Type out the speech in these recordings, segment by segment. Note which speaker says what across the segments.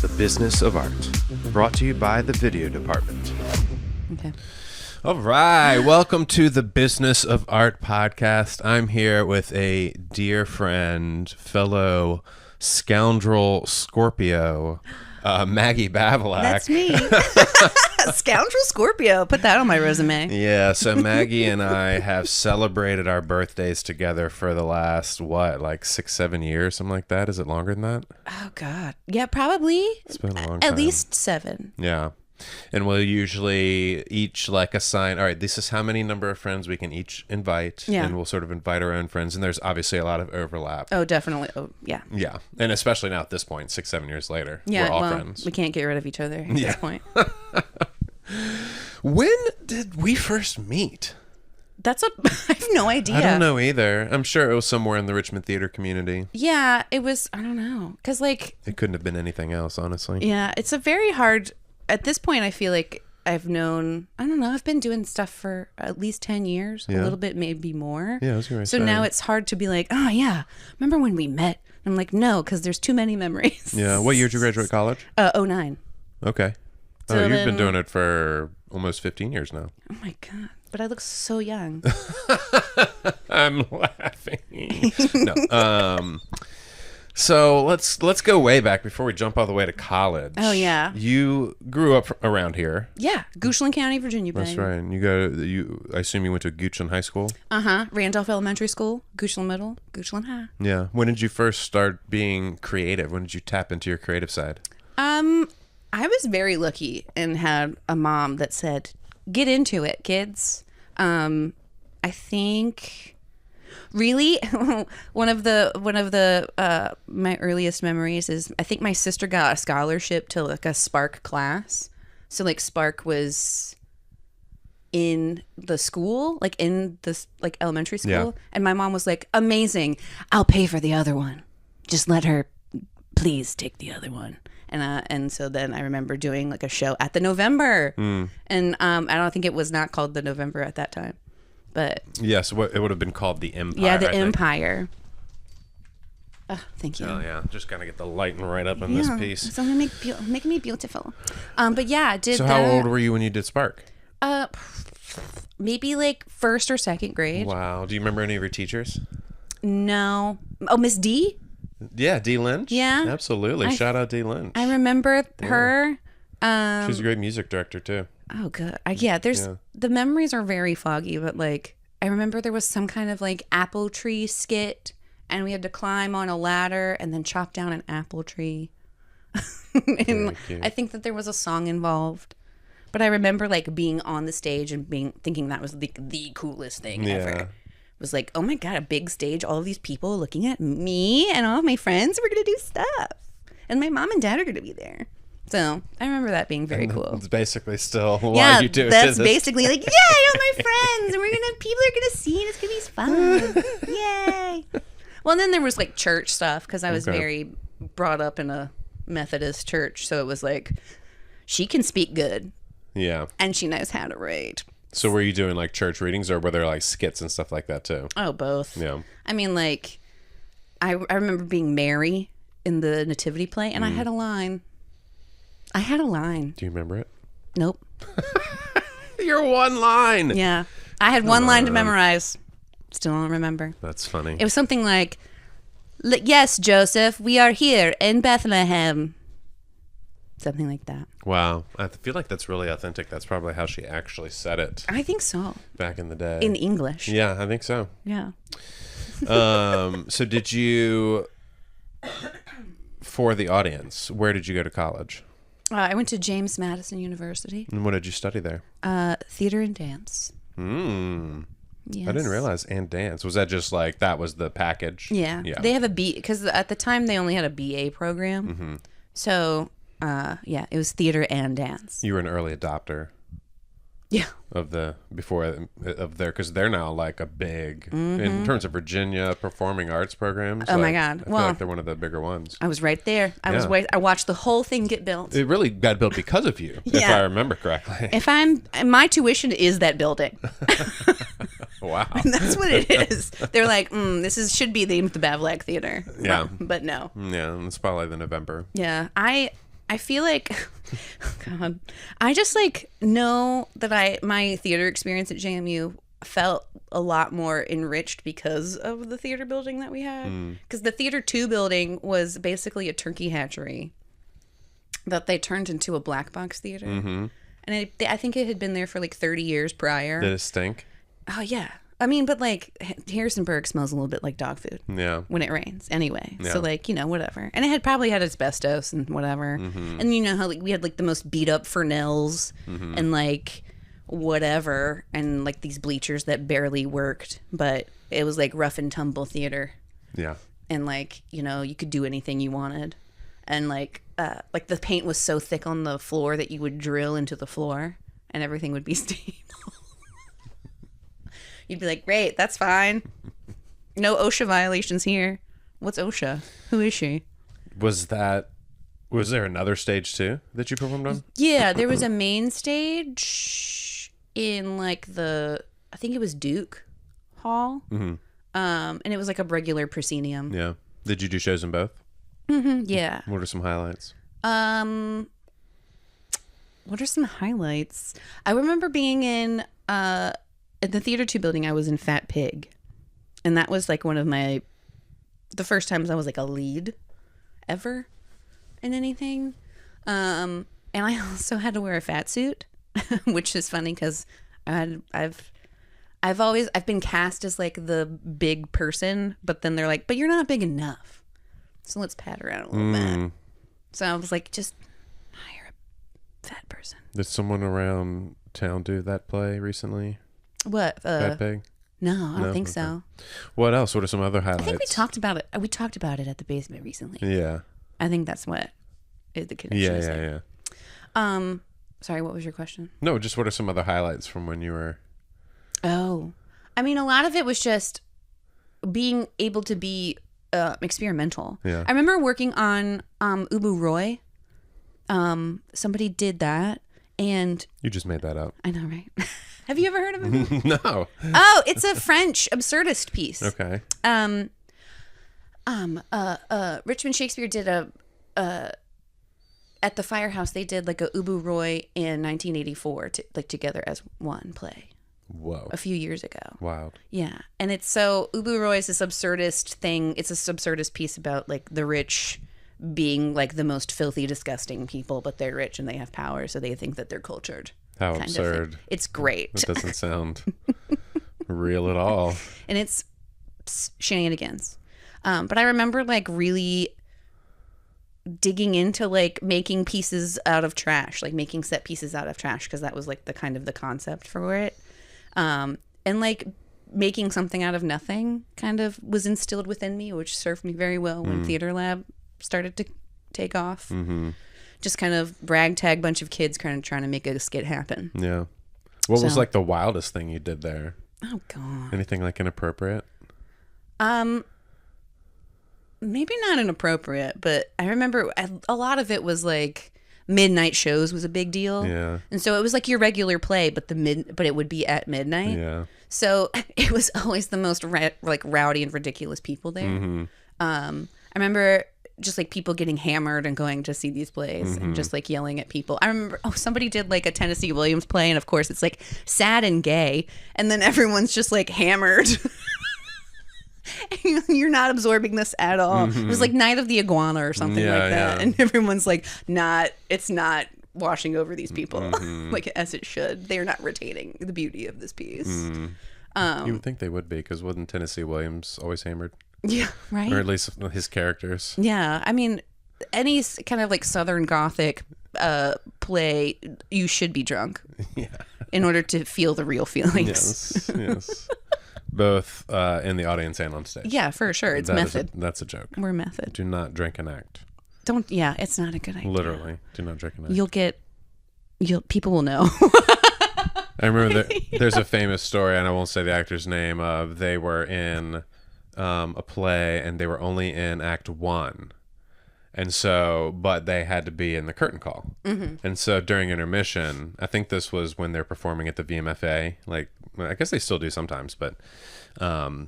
Speaker 1: The Business of Art, brought to you by the Video Department.
Speaker 2: Okay.
Speaker 1: All right, welcome to the Business of Art podcast. I'm here with a dear friend, fellow scoundrel Scorpio, Maggie Bavolack.
Speaker 2: That's me. Scoundrel Scorpio. Put that on my resume.
Speaker 1: Yeah, so Maggie and I have celebrated our birthdays together for the last, like 6-7 years, something like that. Is it longer than that?
Speaker 2: Oh, God. Yeah, probably.
Speaker 1: It's been a long time.
Speaker 2: At least 7.
Speaker 1: Yeah. And we'll usually each assign, all right, this is how many number of friends we can each invite.
Speaker 2: Yeah.
Speaker 1: And we'll sort of invite our own friends. And there's obviously a lot of overlap.
Speaker 2: Oh, definitely. Oh, yeah.
Speaker 1: Yeah. And especially now at this point, 6-7 years later,
Speaker 2: Yeah,
Speaker 1: we're all
Speaker 2: well,
Speaker 1: friends.
Speaker 2: we can't get rid of each other at this point.
Speaker 1: When did we first meet?
Speaker 2: I have no idea.
Speaker 1: I don't know either. I'm sure it was somewhere in the Richmond theater community.
Speaker 2: Yeah, it was, I don't know. Because,
Speaker 1: It couldn't have been anything else, honestly.
Speaker 2: yeah, it's a very hard, at this point, I feel like I've been doing stuff for at least 10 years,
Speaker 1: Yeah.
Speaker 2: a little bit, maybe more.
Speaker 1: Yeah, I was going to
Speaker 2: So
Speaker 1: say.
Speaker 2: now it's hard to be like, oh, yeah, remember when we met? I'm like, no, because there's too many memories.
Speaker 1: Yeah. What year did you graduate college?
Speaker 2: 09.
Speaker 1: Okay.
Speaker 2: So
Speaker 1: you've
Speaker 2: then-
Speaker 1: been doing it for almost 15 years now.
Speaker 2: Oh my God. But I look so young.
Speaker 1: I'm laughing. No. So let's go way back before we jump all the way to college.
Speaker 2: Oh, yeah.
Speaker 1: You grew up around here.
Speaker 2: Yeah. Goochland County, Virginia.
Speaker 1: That's right. And I assume you went to Goochland High School?
Speaker 2: Uh-huh. Randolph Elementary School, Goochland Middle, Goochland High.
Speaker 1: Yeah. When did you first start being creative? When did you tap into your creative side?
Speaker 2: I was very lucky and had a mom that said, get into it, kids. I think really one of the my earliest memories is I think my sister got a scholarship to like a Spark class. So like Spark was in the school, like in this like elementary school.
Speaker 1: Yeah.
Speaker 2: And my mom was like, amazing. I'll pay for the other one. Just let her please take the other one. And so then I remember doing like a show at the November. And I don't think it was not called the November at that time. But
Speaker 1: yes, it would have been called the Empire.
Speaker 2: yeah, the
Speaker 1: I think.
Speaker 2: Empire. Oh, thank you.
Speaker 1: Oh yeah, just gotta get the lighting right up in this piece.
Speaker 2: It's only make me beautiful. But yeah, did
Speaker 1: So
Speaker 2: that.
Speaker 1: how old were you when you did Spark?
Speaker 2: Maybe like 1st or 2nd grade.
Speaker 1: Wow. Do you remember any of your teachers?
Speaker 2: No. Oh, Miss D.
Speaker 1: Yeah, Dee Lynch.
Speaker 2: Yeah.
Speaker 1: Absolutely. Shout out Dee Lynch.
Speaker 2: I remember her.
Speaker 1: She's a great music director too.
Speaker 2: Oh, good. The memories are very foggy, but like I remember there was some kind of like apple tree skit, and we had to climb on a ladder and then chop down an apple tree. And
Speaker 1: cute.
Speaker 2: I think that there was a song involved, but I remember like being on the stage and thinking that was the coolest thing ever. It was like, oh my God, a big stage, all of these people looking at me and all of my friends. We're gonna do stuff, and my mom and dad are gonna be there. So I remember that being very cool.
Speaker 1: It's basically still why you do it.
Speaker 2: That's basically like, yay, all my friends, and people are gonna see it. It's gonna be fun. Yay. Well, and then there was like church stuff because I was very brought up in a Methodist church, so it was like she can speak good,
Speaker 1: Yeah.
Speaker 2: and she knows how to read.
Speaker 1: So were you doing like church readings, or were there like skits and stuff like that too?
Speaker 2: Oh, both.
Speaker 1: Yeah.
Speaker 2: I mean, like, I remember being Mary in the nativity play, and I had a line.
Speaker 1: Do you remember it?
Speaker 2: Nope.
Speaker 1: Your one line.
Speaker 2: Yeah. I had one line to memorize. Still don't remember.
Speaker 1: That's funny.
Speaker 2: It was something like, yes, Joseph, we are here in Bethlehem. Something like that.
Speaker 1: Wow. I feel like that's really authentic. That's probably how she actually said it
Speaker 2: I think so.
Speaker 1: back in the day.
Speaker 2: In English.
Speaker 1: Yeah, I think so.
Speaker 2: Yeah.
Speaker 1: So did you, for the audience, where did you go to college?
Speaker 2: I went to James Madison University.
Speaker 1: And what did you study there?
Speaker 2: Theater and dance. Yes.
Speaker 1: I didn't realize. And dance. Was that just like, that was the package?
Speaker 2: Yeah. They have a B, because at the time they only had a BA program. So, yeah, it was theater and dance.
Speaker 1: You were an early adopter.
Speaker 2: Yeah.
Speaker 1: Of their, because they're now like a big, in terms of Virginia performing arts programs.
Speaker 2: Oh my
Speaker 1: like,
Speaker 2: God.
Speaker 1: I feel
Speaker 2: Well,
Speaker 1: like they're one of the bigger ones.
Speaker 2: I was right there.
Speaker 1: Yeah.
Speaker 2: I watched the whole thing get built.
Speaker 1: It really got built because of you, if
Speaker 2: Yeah.
Speaker 1: I remember correctly.
Speaker 2: My tuition is that building.
Speaker 1: Wow.
Speaker 2: That's what it is. They're like, should be the Bavolack Theater.
Speaker 1: Yeah.
Speaker 2: But no.
Speaker 1: Yeah, and it's probably the November.
Speaker 2: Yeah. I I feel like, God, I just like know that my theater experience at JMU felt a lot more enriched because of the theater building that we had. Because the Theater 2 building was basically a turkey hatchery that they turned into a black box theater. And I think it had been there for like 30 years prior.
Speaker 1: Did it stink?
Speaker 2: Oh, yeah. I mean, but like Harrisonburg smells a little bit like dog food.
Speaker 1: Yeah.
Speaker 2: When it rains anyway.
Speaker 1: Yeah.
Speaker 2: So like, whatever. And it had probably had asbestos and whatever. And you know how like we had like the most beat up Fresnels and like whatever, and like these bleachers that barely worked, but it was like rough and tumble theater.
Speaker 1: Yeah. And
Speaker 2: like, you could do anything you wanted. And like the paint was so thick on the floor that you would drill into the floor and everything would be stable. You'd be like, great, that's fine. No OSHA violations here. What's OSHA? Who is she?
Speaker 1: Was there another stage too that you performed on?
Speaker 2: Yeah, there was a main stage in like I think it was Duke Hall. And it was like a regular proscenium.
Speaker 1: Yeah. Did you do shows in both?
Speaker 2: Yeah.
Speaker 1: What are some highlights?
Speaker 2: What are some highlights? I remember being in at the Theater 2 building. I was in Fat Pig, and that was like one of the first times I was like a lead ever in anything. And I also had to wear a fat suit, which is funny because I've been cast as like the big person, but then they're like, but you're not big enough, so let's pat around a little bit. So I was like, just hire a fat person.
Speaker 1: Did someone around town do that play recently?
Speaker 2: What?
Speaker 1: Fat Pig?
Speaker 2: No, I don't think
Speaker 1: Okay.
Speaker 2: so.
Speaker 1: What else? What are some other highlights?
Speaker 2: I think we talked about it. We talked about it at the basement recently.
Speaker 1: Yeah.
Speaker 2: I think that's what is the connection.
Speaker 1: Yeah.
Speaker 2: Sorry, what was your question?
Speaker 1: No, just what are some other highlights from when you were...
Speaker 2: Oh, I mean, a lot of it was just being able to be experimental.
Speaker 1: Yeah.
Speaker 2: I remember working on Ubu Roy. Somebody did that, and
Speaker 1: You just made that up.
Speaker 2: I know, right? Have you ever heard of it?
Speaker 1: No.
Speaker 2: Oh, it's a French absurdist piece.
Speaker 1: Okay.
Speaker 2: Richmond Shakespeare did at the Firehouse. They did like a Ubu Roy in 1984, together as one play.
Speaker 1: Whoa.
Speaker 2: A few years ago.
Speaker 1: Wild.
Speaker 2: Yeah. And it's so Ubu Roy is this absurdist thing. It's this absurdist piece about like the rich being like the most filthy, disgusting people, but they're rich and they have power, so they think that they're cultured.
Speaker 1: How
Speaker 2: kind of
Speaker 1: absurd.
Speaker 2: thing. It's great.
Speaker 1: That doesn't sound real at all.
Speaker 2: And it's shenanigans. But I remember like really digging into like making pieces out of trash, like making set pieces out of trash, because that was like the kind of the concept for it. And like making something out of nothing kind of was instilled within me, which served me very well when Theater Lab started to take off. Just kind of ragtag bunch of kids kind of trying to make a skit happen.
Speaker 1: Yeah. What was like the wildest thing you did there?
Speaker 2: Oh God.
Speaker 1: Anything like inappropriate?
Speaker 2: Maybe not inappropriate, but I remember a lot of it was like midnight shows was a big deal.
Speaker 1: Yeah.
Speaker 2: And so it was like your regular play, but but it would be at midnight.
Speaker 1: Yeah.
Speaker 2: So it was always the most like rowdy and ridiculous people there. I remember just like people getting hammered and going to see these plays and just like yelling at people. I remember, somebody did like a Tennessee Williams play, and of course it's like sad and gay, and then everyone's just like hammered. You're not absorbing this at all. It was like Night of the Iguana or something like that, and everyone's like, it's not washing over these people like as it should. They're not retaining the beauty of this piece.
Speaker 1: You would think they would be, because wasn't Tennessee Williams always hammered?
Speaker 2: Yeah, right.
Speaker 1: Or at least his characters.
Speaker 2: Yeah, I mean, any kind of like Southern Gothic play, you should be drunk.
Speaker 1: Yeah.
Speaker 2: In order to feel the real feelings.
Speaker 1: Yes. Both in the audience and on stage.
Speaker 2: Yeah, for sure. It's method.
Speaker 1: That's a joke.
Speaker 2: We're method.
Speaker 1: Do not drink and act.
Speaker 2: Yeah, it's not a good idea.
Speaker 1: Literally, do not drink and act.
Speaker 2: People will know.
Speaker 1: I remember there's a famous story, and I won't say the actor's name, of they were in a play and they were only in act 1. And so, but they had to be in the curtain call. And so during intermission, I think this was when they're performing at the VMFA, like, I guess they still do sometimes, but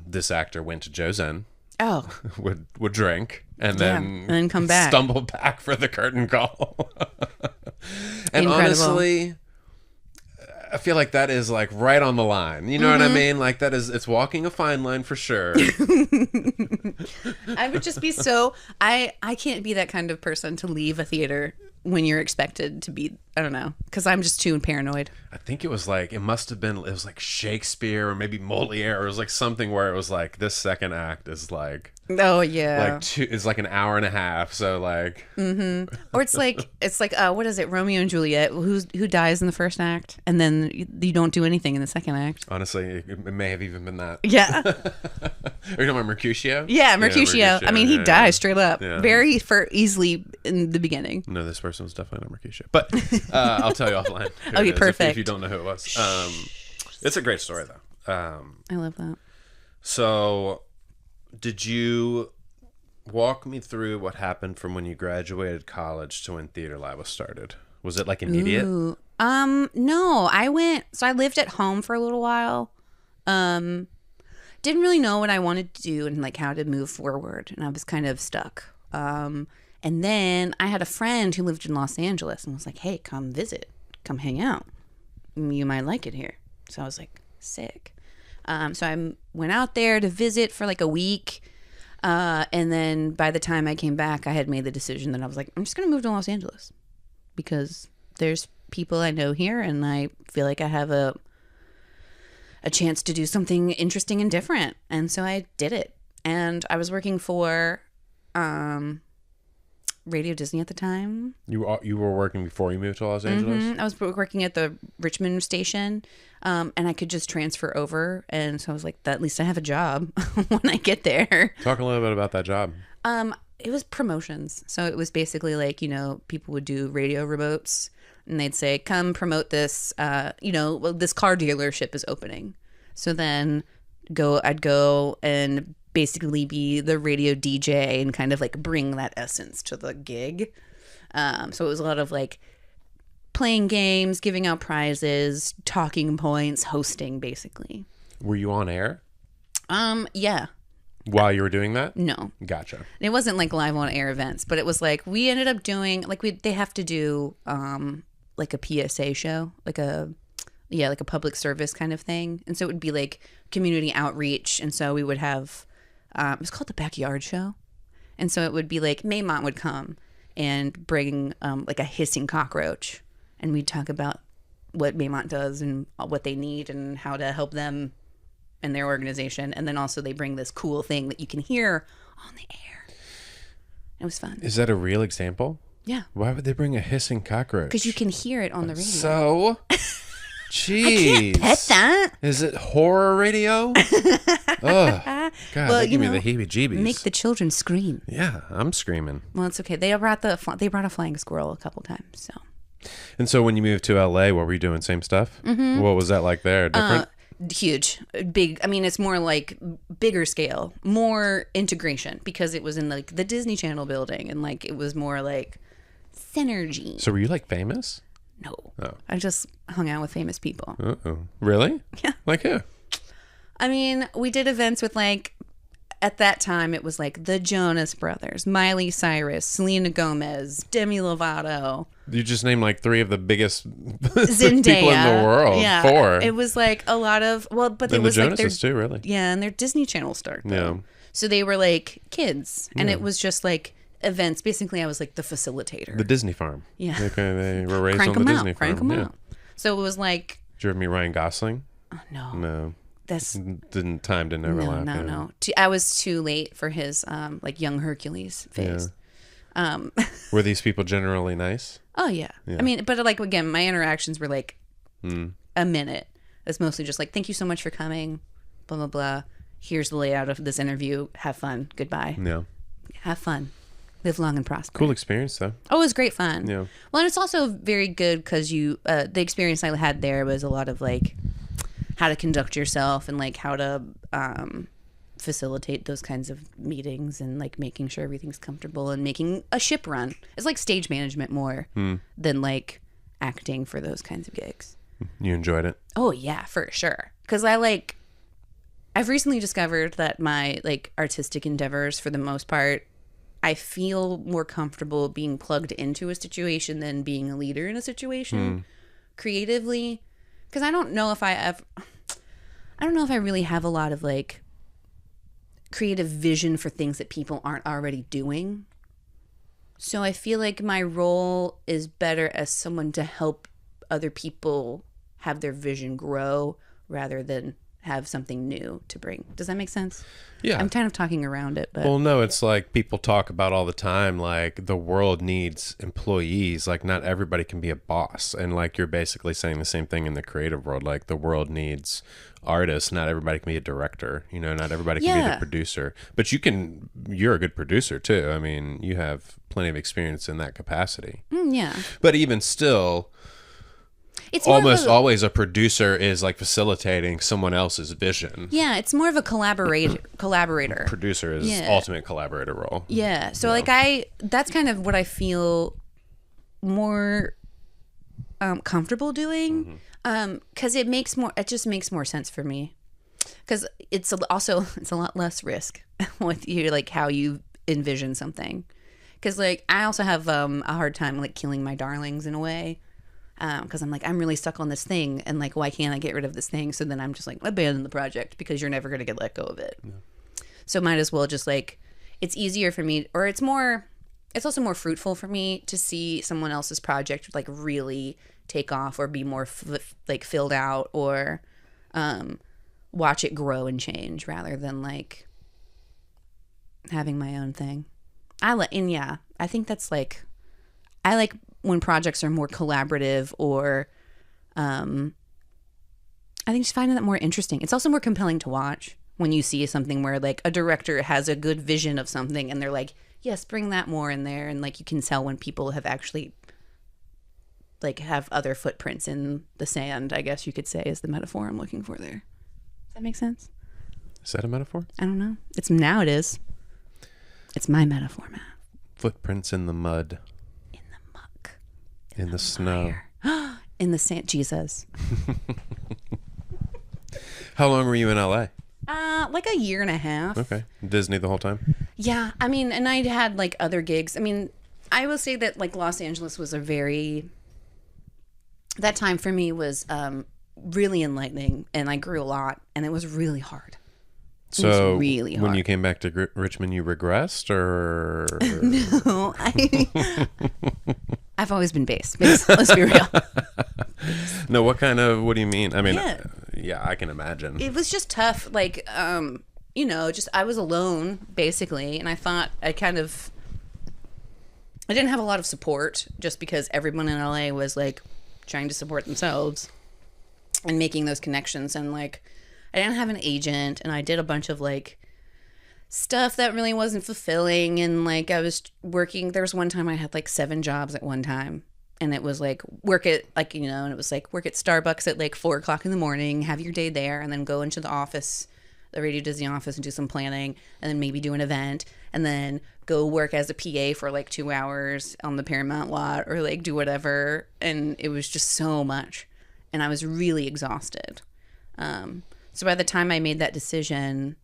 Speaker 1: this actor went to Joe's Inn
Speaker 2: Oh,
Speaker 1: would drink and
Speaker 2: and then come back.
Speaker 1: stumble back for the curtain call. And
Speaker 2: Incredible.
Speaker 1: honestly, I feel like that is like right on the line. You know what I mean? Like it's walking a fine line for sure.
Speaker 2: I would just be I can't be that kind of person to leave a theater when you're expected to be, I don't know, because I'm just too paranoid.
Speaker 1: I think it was like, it was like Shakespeare or maybe Moliere. It was like something where it was like, this second act is like,
Speaker 2: Oh yeah,
Speaker 1: it's like an hour and a half. So like,
Speaker 2: or it's like what is it, Romeo and Juliet? Who dies in the first act, and then you don't do anything in the second act.
Speaker 1: honestly, it may have even been that.
Speaker 2: Yeah,
Speaker 1: Are you talking about Mercutio?
Speaker 2: yeah, Mercutio. I mean, he dies straight up,
Speaker 1: Yeah.
Speaker 2: very easily in the beginning.
Speaker 1: No, this person was definitely not Mercutio. But I'll tell you offline. who
Speaker 2: Okay,
Speaker 1: it is
Speaker 2: perfect.
Speaker 1: If you don't know who it was. It's a great story, though.
Speaker 2: I love that.
Speaker 1: So, did you walk me through what happened from when you graduated college to when Theater Live was started? Was it like immediate?
Speaker 2: Ooh. No, I lived at home for a little while. Didn't really know what I wanted to do and like how to move forward. And I was kind of stuck. And then I had a friend who lived in Los Angeles and was like, hey, come visit, come hang out. You might like it here. So I was like, sick. So I went out there to visit for like a week. And then by the time I came back, I had made the decision that I was like, I'm just going to move to Los Angeles because there's people I know here and I feel like I have a chance to do something interesting and different. And so I did it. And I was working for Radio Disney at the time.
Speaker 1: You were working before you moved to Los Angeles?
Speaker 2: I was working at the Richmond station, and I could just transfer over. And so I was like, at least I have a job when I get there.
Speaker 1: Talk a little bit about that job.
Speaker 2: It was promotions. So it was basically like, people would do radio remotes and they'd say, come promote this, this car dealership is opening. So then I'd go and basically be the radio DJ and kind of like bring that essence to the gig. So it was a lot of like playing games, giving out prizes, talking points, hosting basically.
Speaker 1: Were you on air
Speaker 2: Yeah.
Speaker 1: while you were doing that?
Speaker 2: No.
Speaker 1: Gotcha.
Speaker 2: It wasn't like live on air events, but it was like we ended up doing like they have to do like a PSA show, like a public service kind of thing. And so it would be like community outreach. And so we would have it was called the Backyard Show. And so it would be like Maymont would come and bring like a hissing cockroach. And we'd talk about what Maymont does and what they need and how to help them and their organization. And then also they bring this cool thing that you can hear on the air. It was fun.
Speaker 1: Is that a real example?
Speaker 2: Yeah.
Speaker 1: Why would they bring a hissing cockroach?
Speaker 2: Because you can hear it on the radio.
Speaker 1: So, jeez.
Speaker 2: Pet that.
Speaker 1: Is it horror radio? Oh, God,
Speaker 2: Well,
Speaker 1: that give me the heebie-jeebies.
Speaker 2: Make the children scream.
Speaker 1: Yeah, I'm screaming.
Speaker 2: Well, it's okay. They brought a flying squirrel a couple times. So
Speaker 1: And so when you moved to LA, what were you doing? Same stuff? Mm-hmm. What was that like there? Different?
Speaker 2: huge, big. I mean, it's more like bigger scale, more integration because it was in like the Disney Channel building and like it was more like synergy.
Speaker 1: So were you like famous?
Speaker 2: No,
Speaker 1: Oh.
Speaker 2: I just hung out with famous people.
Speaker 1: Uh-oh. Really?
Speaker 2: Yeah.
Speaker 1: Like who?
Speaker 2: I mean, we did events with like, at that time, it was like the Jonas Brothers, Miley Cyrus, Selena Gomez, Demi Lovato,
Speaker 1: You just named like three of the biggest
Speaker 2: Zendaya.
Speaker 1: people in the world.
Speaker 2: Yeah,
Speaker 1: Four.
Speaker 2: it was like a lot of but there
Speaker 1: And the
Speaker 2: was like their
Speaker 1: Jonases too, really.
Speaker 2: yeah, and their Disney Channel star. Though.
Speaker 1: Yeah.
Speaker 2: So they were like kids, and it was just like events. Basically, I was like the facilitator.
Speaker 1: The Disney farm.
Speaker 2: Yeah.
Speaker 1: They were raised
Speaker 2: crank
Speaker 1: on the
Speaker 2: them
Speaker 1: Disney
Speaker 2: out,
Speaker 1: farm.
Speaker 2: crank them
Speaker 1: Yeah.
Speaker 2: out. So it was like
Speaker 1: Did you ever meet Ryan Gosling?
Speaker 2: no,
Speaker 1: No.
Speaker 2: that's
Speaker 1: Time didn't overlap.
Speaker 2: no.
Speaker 1: yeah.
Speaker 2: I was too late for his like young Hercules phase.
Speaker 1: Were these people generally nice?
Speaker 2: Oh yeah. I mean, but like again, my interactions were like a minute. It's mostly just like, thank you so much for coming, blah blah blah. Here's the layout of this interview. Have fun. Goodbye.
Speaker 1: Yeah.
Speaker 2: Have fun. Live long and prosper.
Speaker 1: Cool experience though.
Speaker 2: Oh, it was great fun.
Speaker 1: Yeah.
Speaker 2: Well, and it's also very good because the experience I had there was a lot of like how to conduct yourself and like how to facilitate those kinds of meetings and like making sure everything's comfortable and making a ship run. It's like stage management more than like acting for those kinds of gigs.
Speaker 1: You enjoyed it?
Speaker 2: Oh yeah, for sure. Because I like I've recently discovered that my like artistic endeavors, for the most part, I feel more comfortable being plugged into a situation than being a leader in a situation creatively. Because I don't know if I really have a lot of like creative vision for things that people aren't already doing. So I feel like my role is better as someone to help other people have their vision grow rather than have something new to bring. Does that make sense?
Speaker 1: Yeah.
Speaker 2: I'm kind of talking around it, but
Speaker 1: Well, no, it's like people talk about all the time, like the world needs employees. Like not everybody can be a boss. And like you're basically saying the same thing in the creative world. Like the world needs artists. Not everybody can be a director. You know, not everybody can be the producer. But you're a good producer too. I mean, you have plenty of experience in that capacity.
Speaker 2: Yeah.
Speaker 1: But even still,
Speaker 2: it's almost
Speaker 1: always a producer is like facilitating someone else's vision.
Speaker 2: Yeah, it's more of a collaborator.
Speaker 1: Producer is ultimate collaborator role.
Speaker 2: Yeah. So like that's kind of what I feel more comfortable doing. Because it just makes more sense for me. Because it's a lot less risk with you, like how you envision something. Because like I also have a hard time like killing my darlings in a way. Because I'm like, I'm really stuck on this thing, and like, why can't I get rid of this thing? So then I'm just like, abandon the project because you're never going to get let go of it. Yeah. So might as well just like, it's easier for me, or it's also more fruitful for me to see someone else's project like really take off or be more like filled out, or watch it grow and change rather than like having my own thing. I think that's like, I like when projects are more collaborative, or I think just finding that more interesting. It's also more compelling to watch when you see something where like a director has a good vision of something and they're like, yes, bring that more in there. And like you can tell when people have actually like have other footprints in the sand, I guess you could say is the metaphor I'm looking for there. Does that make sense?
Speaker 1: Is that a metaphor?
Speaker 2: I don't know. It is. It's my metaphor, Matt.
Speaker 1: Footprints in the mud. In the snow.
Speaker 2: In the sand. Jesus.
Speaker 1: How long were you in LA?
Speaker 2: Like a year and a half.
Speaker 1: Okay. Disney the whole time?
Speaker 2: Yeah. I mean, and I had like other gigs. I mean, I will say that like Los Angeles was that time for me was really enlightening, and I grew a lot, and it was really hard.
Speaker 1: So
Speaker 2: really hard.
Speaker 1: When you came back to Richmond, you regressed, or
Speaker 2: no? I've always been based. Let's be real.
Speaker 1: No, what do you mean? I mean, yeah, I can imagine.
Speaker 2: It was just tough. Like, just I was alone basically, and I thought I didn't have a lot of support just because everyone in LA was like trying to support themselves and making those connections, and like I didn't have an agent, and I did a bunch of like stuff that really wasn't fulfilling, and like I was working. There was one time I had like 7 jobs at one time, and it was like work at and it was like work at Starbucks at like 4:00 in the morning, have your day there, and then go into the office, the Radio Disney office, and do some planning, and then maybe do an event, and then go work as a PA for like 2 hours on the Paramount lot, or like do whatever. And it was just so much, and I was really exhausted. So by the time I made that decision,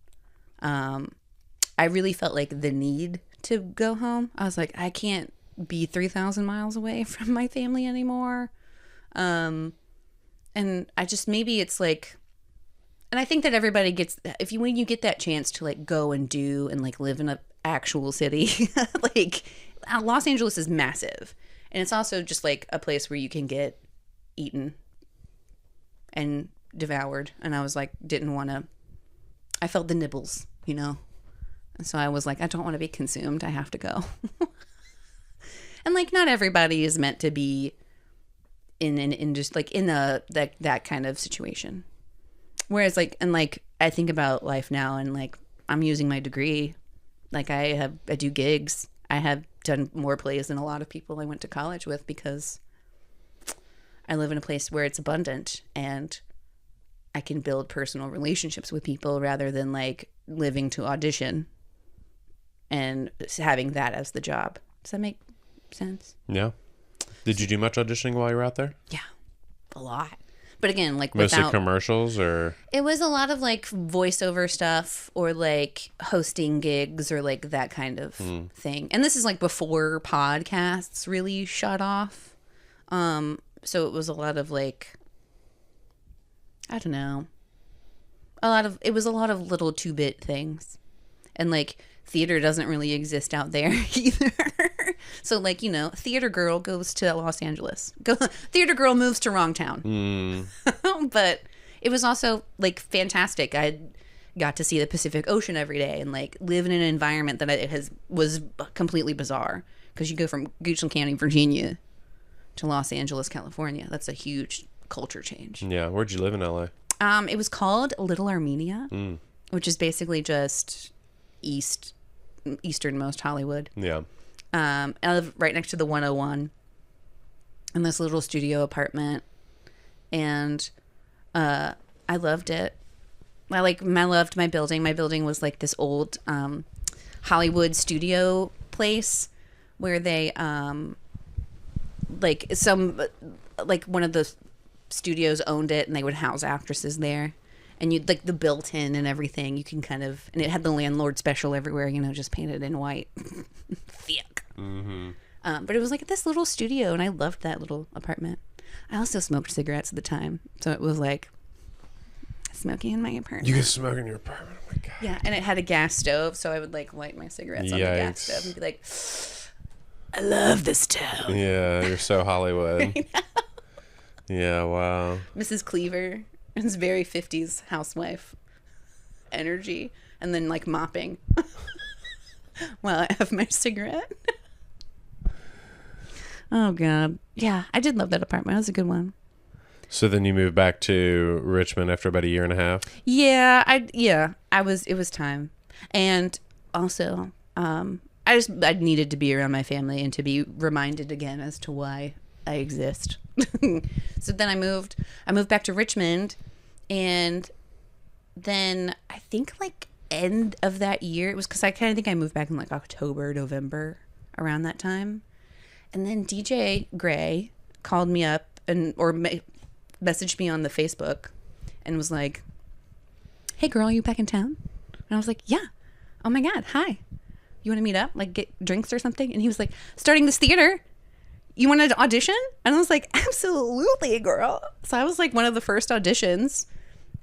Speaker 2: I really felt like the need to go home. I was like, I can't be 3,000 miles away from my family anymore. And I just, maybe it's like, and I think that everybody gets, when you get that chance to like go and do and like live in an actual city, like Los Angeles is massive. And it's also just like a place where you can get eaten and devoured. And I was like, I felt the nibbles, And so I was like, I don't want to be consumed. I have to go. And like, not everybody is meant to be in just like in that kind of situation. Whereas like, and like, I think about life now, and like, I'm using my degree. Like I do gigs. I have done more plays than a lot of people I went to college with, because I live in a place where it's abundant, and I can build personal relationships with people rather than like living to audition and having that as the job. Does that make sense?
Speaker 1: Yeah. Did you do much auditioning while you were out there?
Speaker 2: Yeah, a lot. But again, like
Speaker 1: Mostly
Speaker 2: without
Speaker 1: commercials, or
Speaker 2: it was a lot of like voiceover stuff or like hosting gigs or like that kind of thing. And this is like before podcasts really shut off. So it was a lot of like, I don't know, it was a lot of little 2-bit things. And like theater doesn't really exist out there either. So like, you know, theater girl goes to Los Angeles. Theater girl moves to wrong town. But it was also like fantastic. I got to see the Pacific Ocean every day and like live in an environment that was completely bizarre, because you go from Goochland County, Virginia to Los Angeles, California. That's a huge culture change.
Speaker 1: Yeah. Where'd you live in LA?
Speaker 2: It was called Little Armenia, which is basically just easternmost Hollywood.
Speaker 1: Yeah.
Speaker 2: I live right next to the 101 in this little studio apartment, and I loved it. I loved my building. My building was like this old Hollywood studio place where they one of the studios owned it, and they would house actresses there. And you'd like the built-in and everything. You can kind of, and it had the landlord special everywhere, you know, just painted in white. Thick. Mm-hmm. But it was like this little studio, and I loved that little apartment. I also smoked cigarettes at the time, so it was like smoking in my apartment.
Speaker 1: You could smoke in your apartment. Oh my God.
Speaker 2: Yeah, and it had a gas stove, so I would like light my cigarettes on the gas stove and be like, I love this town.
Speaker 1: Yeah, you're so Hollywood. Yeah, wow.
Speaker 2: Mrs. Cleaver. It's very 50s housewife energy, and then like mopping while I have my cigarette. Oh God. Yeah, I did love that apartment. It was a good one.
Speaker 1: So then you moved back to Richmond after about a year and a half?
Speaker 2: Yeah, it was time. And also, I needed to be around my family and to be reminded again as to why I exist. So then I moved back to Richmond, and then I think like end of that year, it was because I kind of think I moved back in like October, November, around that time. And then DJ Gray called me up messaged me on the Facebook and was like, hey girl, you back in town? And I was like, yeah. Oh my God, hi. You want to meet up? Like get drinks or something? And he was like, starting this theater. You want to audition? And I was like, absolutely, girl. So I was like one of the first auditions,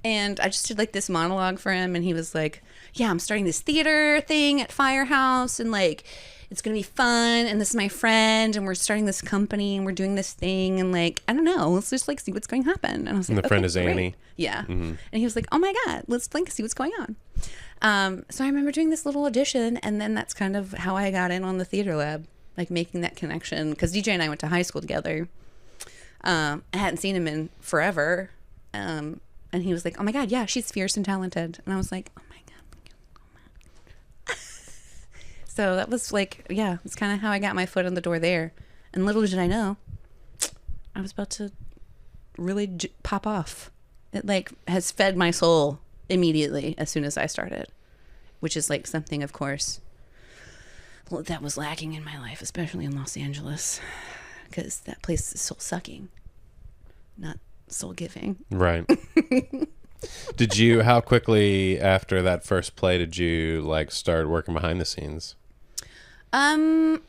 Speaker 2: and I just did like this monologue for him, and he was like, yeah, I'm starting this theater thing at Firehouse, and like it's gonna be fun, and this is my friend, and we're starting this company, and we're doing this thing, and like I don't know, let's just like see what's going to happen. And I was like,
Speaker 1: and the friend is
Speaker 2: great.
Speaker 1: Annie.
Speaker 2: Yeah. Mm-hmm. And he was like, oh my God, let's like see what's going on. So I remember doing this little audition, and then that's kind of how I got in on the theater lab. Like making that connection, because DJ and I went to high school together. I hadn't seen him in forever, and he was like, "Oh my God, yeah, she's fierce and talented," and I was like, "Oh my God." So that was like, yeah, it's kind of how I got my foot in the door there. And little did I know, I was about to really pop off. It like has fed my soul immediately as soon as I started, which is like something, of course, that was lacking in my life, especially in Los Angeles, because that place is soul sucking, not soul giving. Right.
Speaker 1: How quickly after that first play did you like start working behind the scenes?
Speaker 2: Well,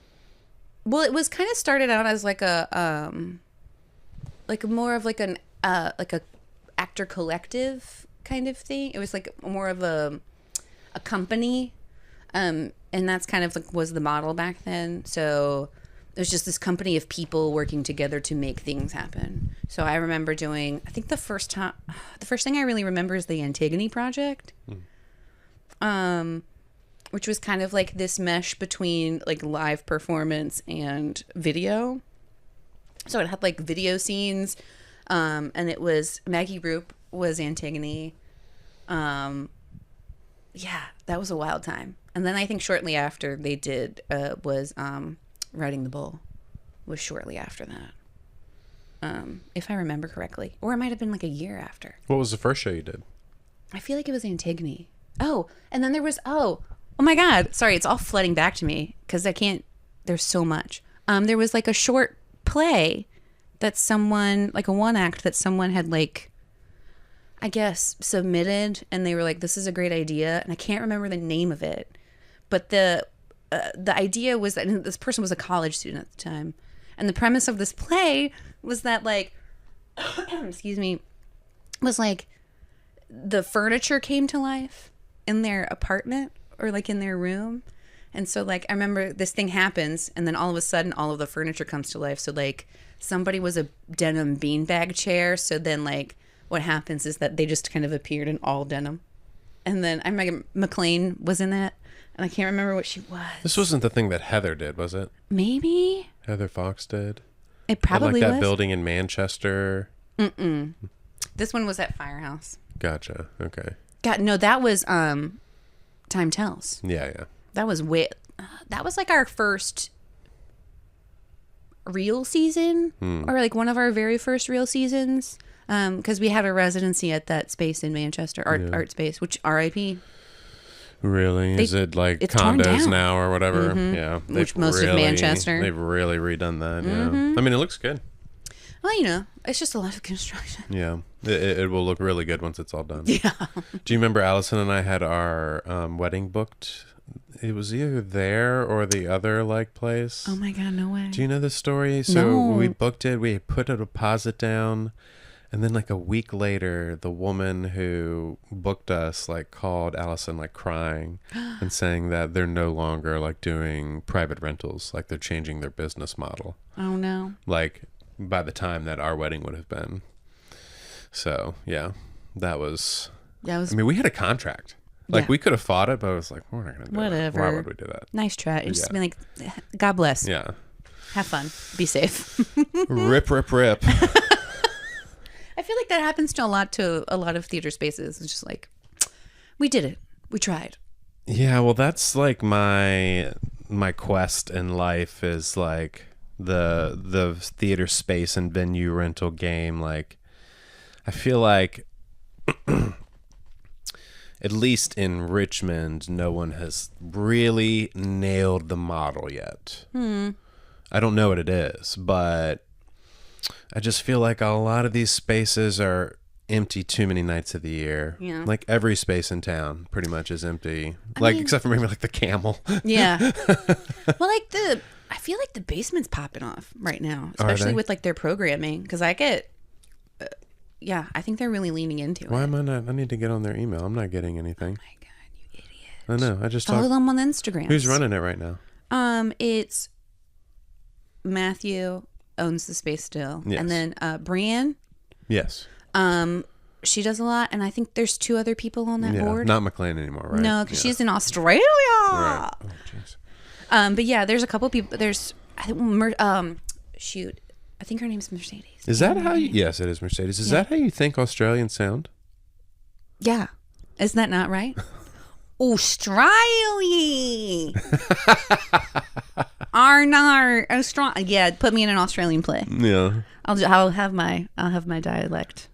Speaker 2: it was kind of started out as like more of like an like a actor collective kind of thing. It was like more of a company. And that's kind of like was the model back then. So it was just this company of people working together to make things happen. So I remember doing, I think the first thing I really remember is the Antigone project, which was kind of like this mesh between like live performance and video. So it had like video scenes, and it was Maggie Roop was Antigone. Yeah, that was a wild time. And then I think shortly after they did was Riding the Bull was shortly after that, if I remember correctly. Or it might have been like a year after.
Speaker 1: What was the first show you did?
Speaker 2: I feel like it was Antigone. Oh, and then there was, oh my God. Sorry, it's all flooding back to me because there's so much. There was like a short play that someone, like a one act that someone had like, I guess, submitted, and they were like, this is a great idea. And I can't remember the name of it. But the idea was that this person was a college student at the time. And the premise of this play was that, like, excuse me, was like the furniture came to life in their apartment or like in their room. And so, like, I remember this thing happens, and then all of a sudden, all of the furniture comes to life. So, like, somebody was a denim beanbag chair. So then, like, what happens is that they just kind of appeared in all denim. And then I remember McLean was in it, and I can't remember what she was.
Speaker 1: This wasn't the thing that Heather did, was it?
Speaker 2: Maybe.
Speaker 1: Heather Fox did.
Speaker 2: It probably
Speaker 1: like that
Speaker 2: was.
Speaker 1: building in Manchester.
Speaker 2: This one was at Firehouse.
Speaker 1: Gotcha. Okay.
Speaker 2: God, no, that was Time Tells.
Speaker 1: Yeah.
Speaker 2: That was that was like our first real season, or like one of our very first real seasons, because we had a residency at that space in Manchester, art space, which R.I.P.
Speaker 1: Really? Is it like
Speaker 2: it's torn
Speaker 1: condos
Speaker 2: down.
Speaker 1: now or whatever? Yeah.
Speaker 2: Which most of Manchester.
Speaker 1: They've really redone that. Yeah. I mean, it looks good.
Speaker 2: Well, it's just a lot of construction.
Speaker 1: Yeah. It will look really good once it's all done.
Speaker 2: Yeah.
Speaker 1: Do you remember Allison and I had our wedding booked? It was either there or the other like place.
Speaker 2: Oh my God, no way.
Speaker 1: Do you know this story? So we booked it. We put a deposit down. And then like a week later, the woman who booked us like called Allison like crying and saying that they're no longer like doing private rentals. Like they're changing their business model.
Speaker 2: Oh no.
Speaker 1: Like by the time that our wedding would have been. So yeah, that was. I mean, we had a contract. Like we could have fought it, but I was like, we're not going to do
Speaker 2: Whatever.
Speaker 1: that. Why would we do that?
Speaker 2: Nice try. You just be like, God bless.
Speaker 1: Yeah.
Speaker 2: Have fun. Be safe.
Speaker 1: Rip.
Speaker 2: I feel like that happens to a lot of theater spaces. It's just like, we did it. We tried.
Speaker 1: Yeah, well, that's like my quest in life is like the theater space and venue rental game. Like, I feel like at least in Richmond, no one has really nailed the model yet. I don't know what it is, but I just feel like a lot of these spaces are empty too many nights of the year.
Speaker 2: Yeah.
Speaker 1: Like every space in town pretty much is empty. I mean, except for maybe like the Camel.
Speaker 2: Yeah. Well, like I feel like the basement's popping off right now, especially with like their programming. Because I get, I think they're really leaning into it.
Speaker 1: Why am I not? I need to get on their email. I'm not getting anything.
Speaker 2: Oh my God, you idiot.
Speaker 1: I know. I just
Speaker 2: follow them on Instagram.
Speaker 1: Who's running it right now?
Speaker 2: It's Matthew owns the space still.
Speaker 1: Yes.
Speaker 2: And then Brienne.
Speaker 1: Yes.
Speaker 2: She does a lot, and I think there's 2 other people on that board.
Speaker 1: Not McLean anymore, right?
Speaker 2: No, because she's in Australia.
Speaker 1: Right. Oh, jeez.
Speaker 2: But yeah, there's a couple people. There's, I think, I think her name's Mercedes.
Speaker 1: Is that how you? Yes, it is Mercedes. Is that how you think Australians sound?
Speaker 2: Yeah. Isn't that not right? Australia. Australia. Yeah, put me in an Australian play.
Speaker 1: Yeah.
Speaker 2: I'll have my dialect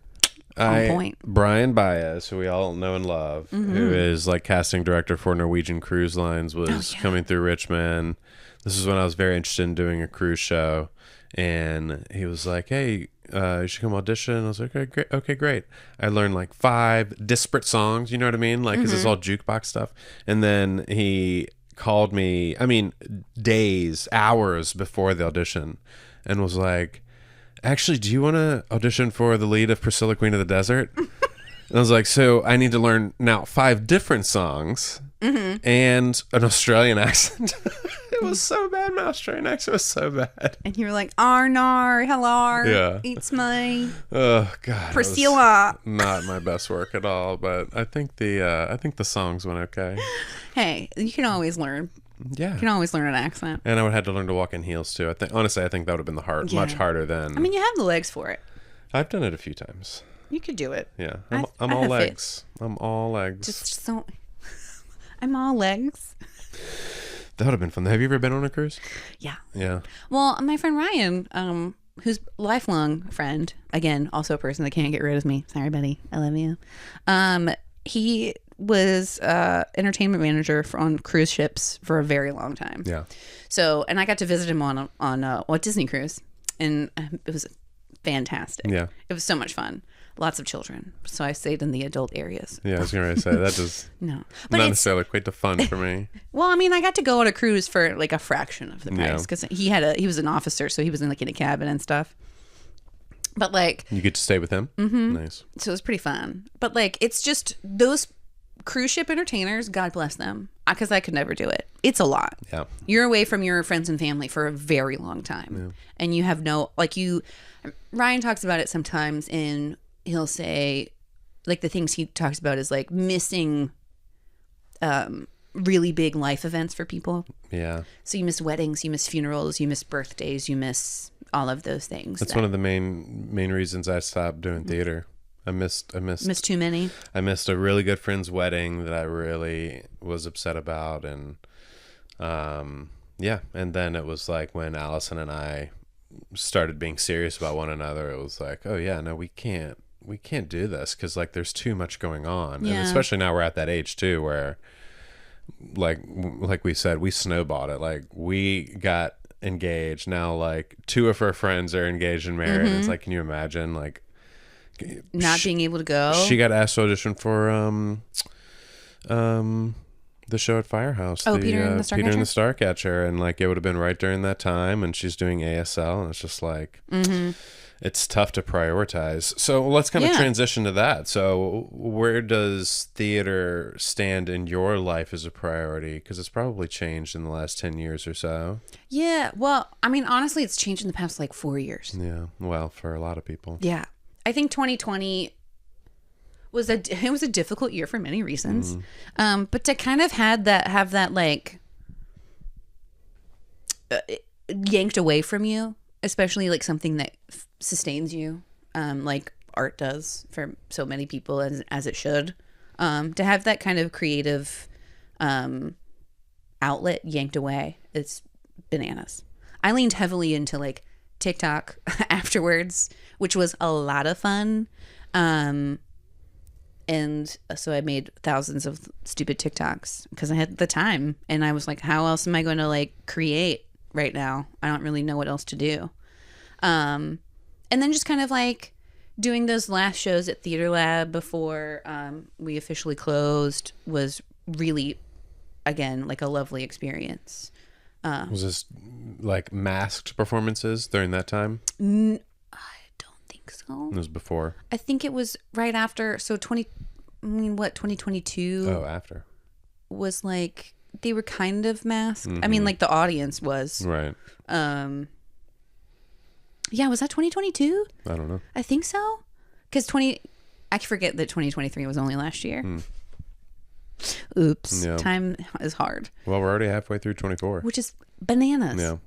Speaker 2: on point.
Speaker 1: Brian Baez, who we all know and love, who is like casting director for Norwegian Cruise Lines, was coming through Richmond. This is when I was very interested in doing a cruise show, and he was like, "Hey, you should come audition." I was like, "Okay, great." I learned like 5 disparate songs. You know what I mean? Like, 'cause it's all jukebox stuff. And then he called me. I mean, days, hours before the audition, and was like, "Actually, do you want to audition for the lead of Priscilla, Queen of the Desert?" And I was like, "So I need to learn now 5 different songs and an Australian accent." It was so bad. My Australian accent was so bad.
Speaker 2: And you were like, Arnar, hello.
Speaker 1: Yeah.
Speaker 2: It's my
Speaker 1: Oh God,
Speaker 2: Priscilla.
Speaker 1: Not my best work at all, but I think the songs went okay.
Speaker 2: Hey, you can always learn.
Speaker 1: Yeah.
Speaker 2: You can always learn an accent.
Speaker 1: And I would have had to learn to walk in heels too. I think honestly, I think that would have been much harder than.
Speaker 2: I mean, you have the legs for it.
Speaker 1: I've done it a few times.
Speaker 2: You could do it.
Speaker 1: Yeah, I'm all legs. I'm all legs.
Speaker 2: Just so. I'm all legs.
Speaker 1: That would have been fun. Have you ever been on a cruise?
Speaker 2: Yeah.
Speaker 1: Yeah.
Speaker 2: Well, my friend Ryan, who's lifelong friend, again, also a person that can't get rid of me. Sorry, buddy. I love you. He was entertainment manager on cruise ships for a very long time.
Speaker 1: Yeah.
Speaker 2: So, and I got to visit him on a Disney cruise, and it was fantastic.
Speaker 1: Yeah.
Speaker 2: It was so much fun. Lots of children. So I stayed in the adult areas.
Speaker 1: Yeah, I was going to say, that does
Speaker 2: No.
Speaker 1: not
Speaker 2: But it's,
Speaker 1: necessarily equate to fun for me.
Speaker 2: well, I mean, I got to go on a cruise for like a fraction of the price because he was an officer, so he was in like in a cabin and stuff. But like,
Speaker 1: You get to stay with him? Mm-hmm. Nice.
Speaker 2: so it was pretty fun. But like, it's just those cruise ship entertainers, God bless them, because I could never do it. It's a lot.
Speaker 1: Yeah.
Speaker 2: You're away from your friends and family for a very long time. And you have no, like Ryan talks about it sometimes, and he'll say, like, the things he talks about is like missing really big life events for people.
Speaker 1: Yeah.
Speaker 2: So you miss weddings, you miss funerals, you miss birthdays, you miss all of those things.
Speaker 1: That's one of the main reasons I stopped doing theater. I missed
Speaker 2: too many.
Speaker 1: I missed a really good friend's wedding that I really was upset about, and and then it was like when Allison and I started being serious about one another, it was like, oh yeah, no, we can't do this because like there's too much going on. And especially now we're at that age too where like we said, we snowballed it. Like we got engaged, now like two of her friends are engaged and married. It's like, can you imagine like
Speaker 2: not being able to go?
Speaker 1: She got asked to audition for the show at Firehouse.
Speaker 2: Peter and the Starcatcher?
Speaker 1: Peter and the Starcatcher, and like it would have been right during that time, and she's doing ASL, and it's just like it's tough to prioritize. So let's kind of transition to that. So where does theater stand in your life as a priority? Because it's probably changed in the last 10 years or so.
Speaker 2: Yeah, well, I mean, honestly, it's changed in the past like 4 years.
Speaker 1: Yeah, well, for a lot of people.
Speaker 2: Yeah, I think 2020 was a difficult year for many reasons, but to kind of have that like yanked away from you, especially like something that sustains you, like art does for so many people, as it should, to have that kind of creative outlet yanked away, it's bananas. I leaned heavily into like TikTok afterwards, which was a lot of fun. And so I made thousands of stupid TikToks because I had the time, and I was like, how else am I going to like create right now? I don't really know what else to do. And then just kind of like doing those last shows at Theater Lab before we officially closed was really, again, like a lovely experience.
Speaker 1: Was this like masked performances during that time?
Speaker 2: So
Speaker 1: it was before.
Speaker 2: I think it was right after. So 2022.
Speaker 1: Oh, after
Speaker 2: was like they were kind of masked. I mean, like the audience was
Speaker 1: right.
Speaker 2: Yeah, was that 2022?
Speaker 1: I don't know.
Speaker 2: I think so, because I forget that 2023 was only last year. Oops, time is hard.
Speaker 1: Well, we're already halfway through 24,
Speaker 2: which is bananas.
Speaker 1: Yeah,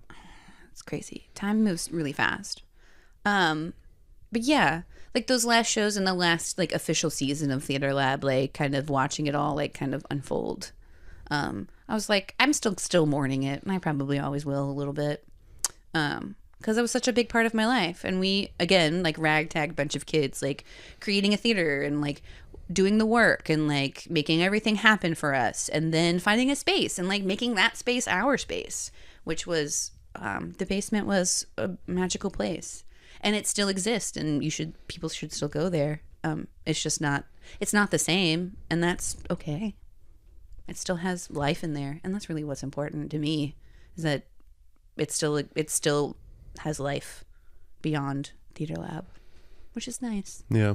Speaker 2: it's crazy. Time moves really fast. But yeah, like those last shows in the last like official season of Theater Lab, like kind of watching it all like kind of unfold. I was like, I'm still mourning it, and I probably always will a little bit. Because it was such a big part of my life. And we, again, like ragtag bunch of kids, like creating a theater and like doing the work and like making everything happen for us, and then finding a space and like making that space our space, which was the basement was a magical place. And it still exists, and people should still go there. It's just it's not the same, and that's okay. It still has life in there, and that's really what's important to me, is that it still has life beyond Theater Lab, which is nice.
Speaker 1: Yeah.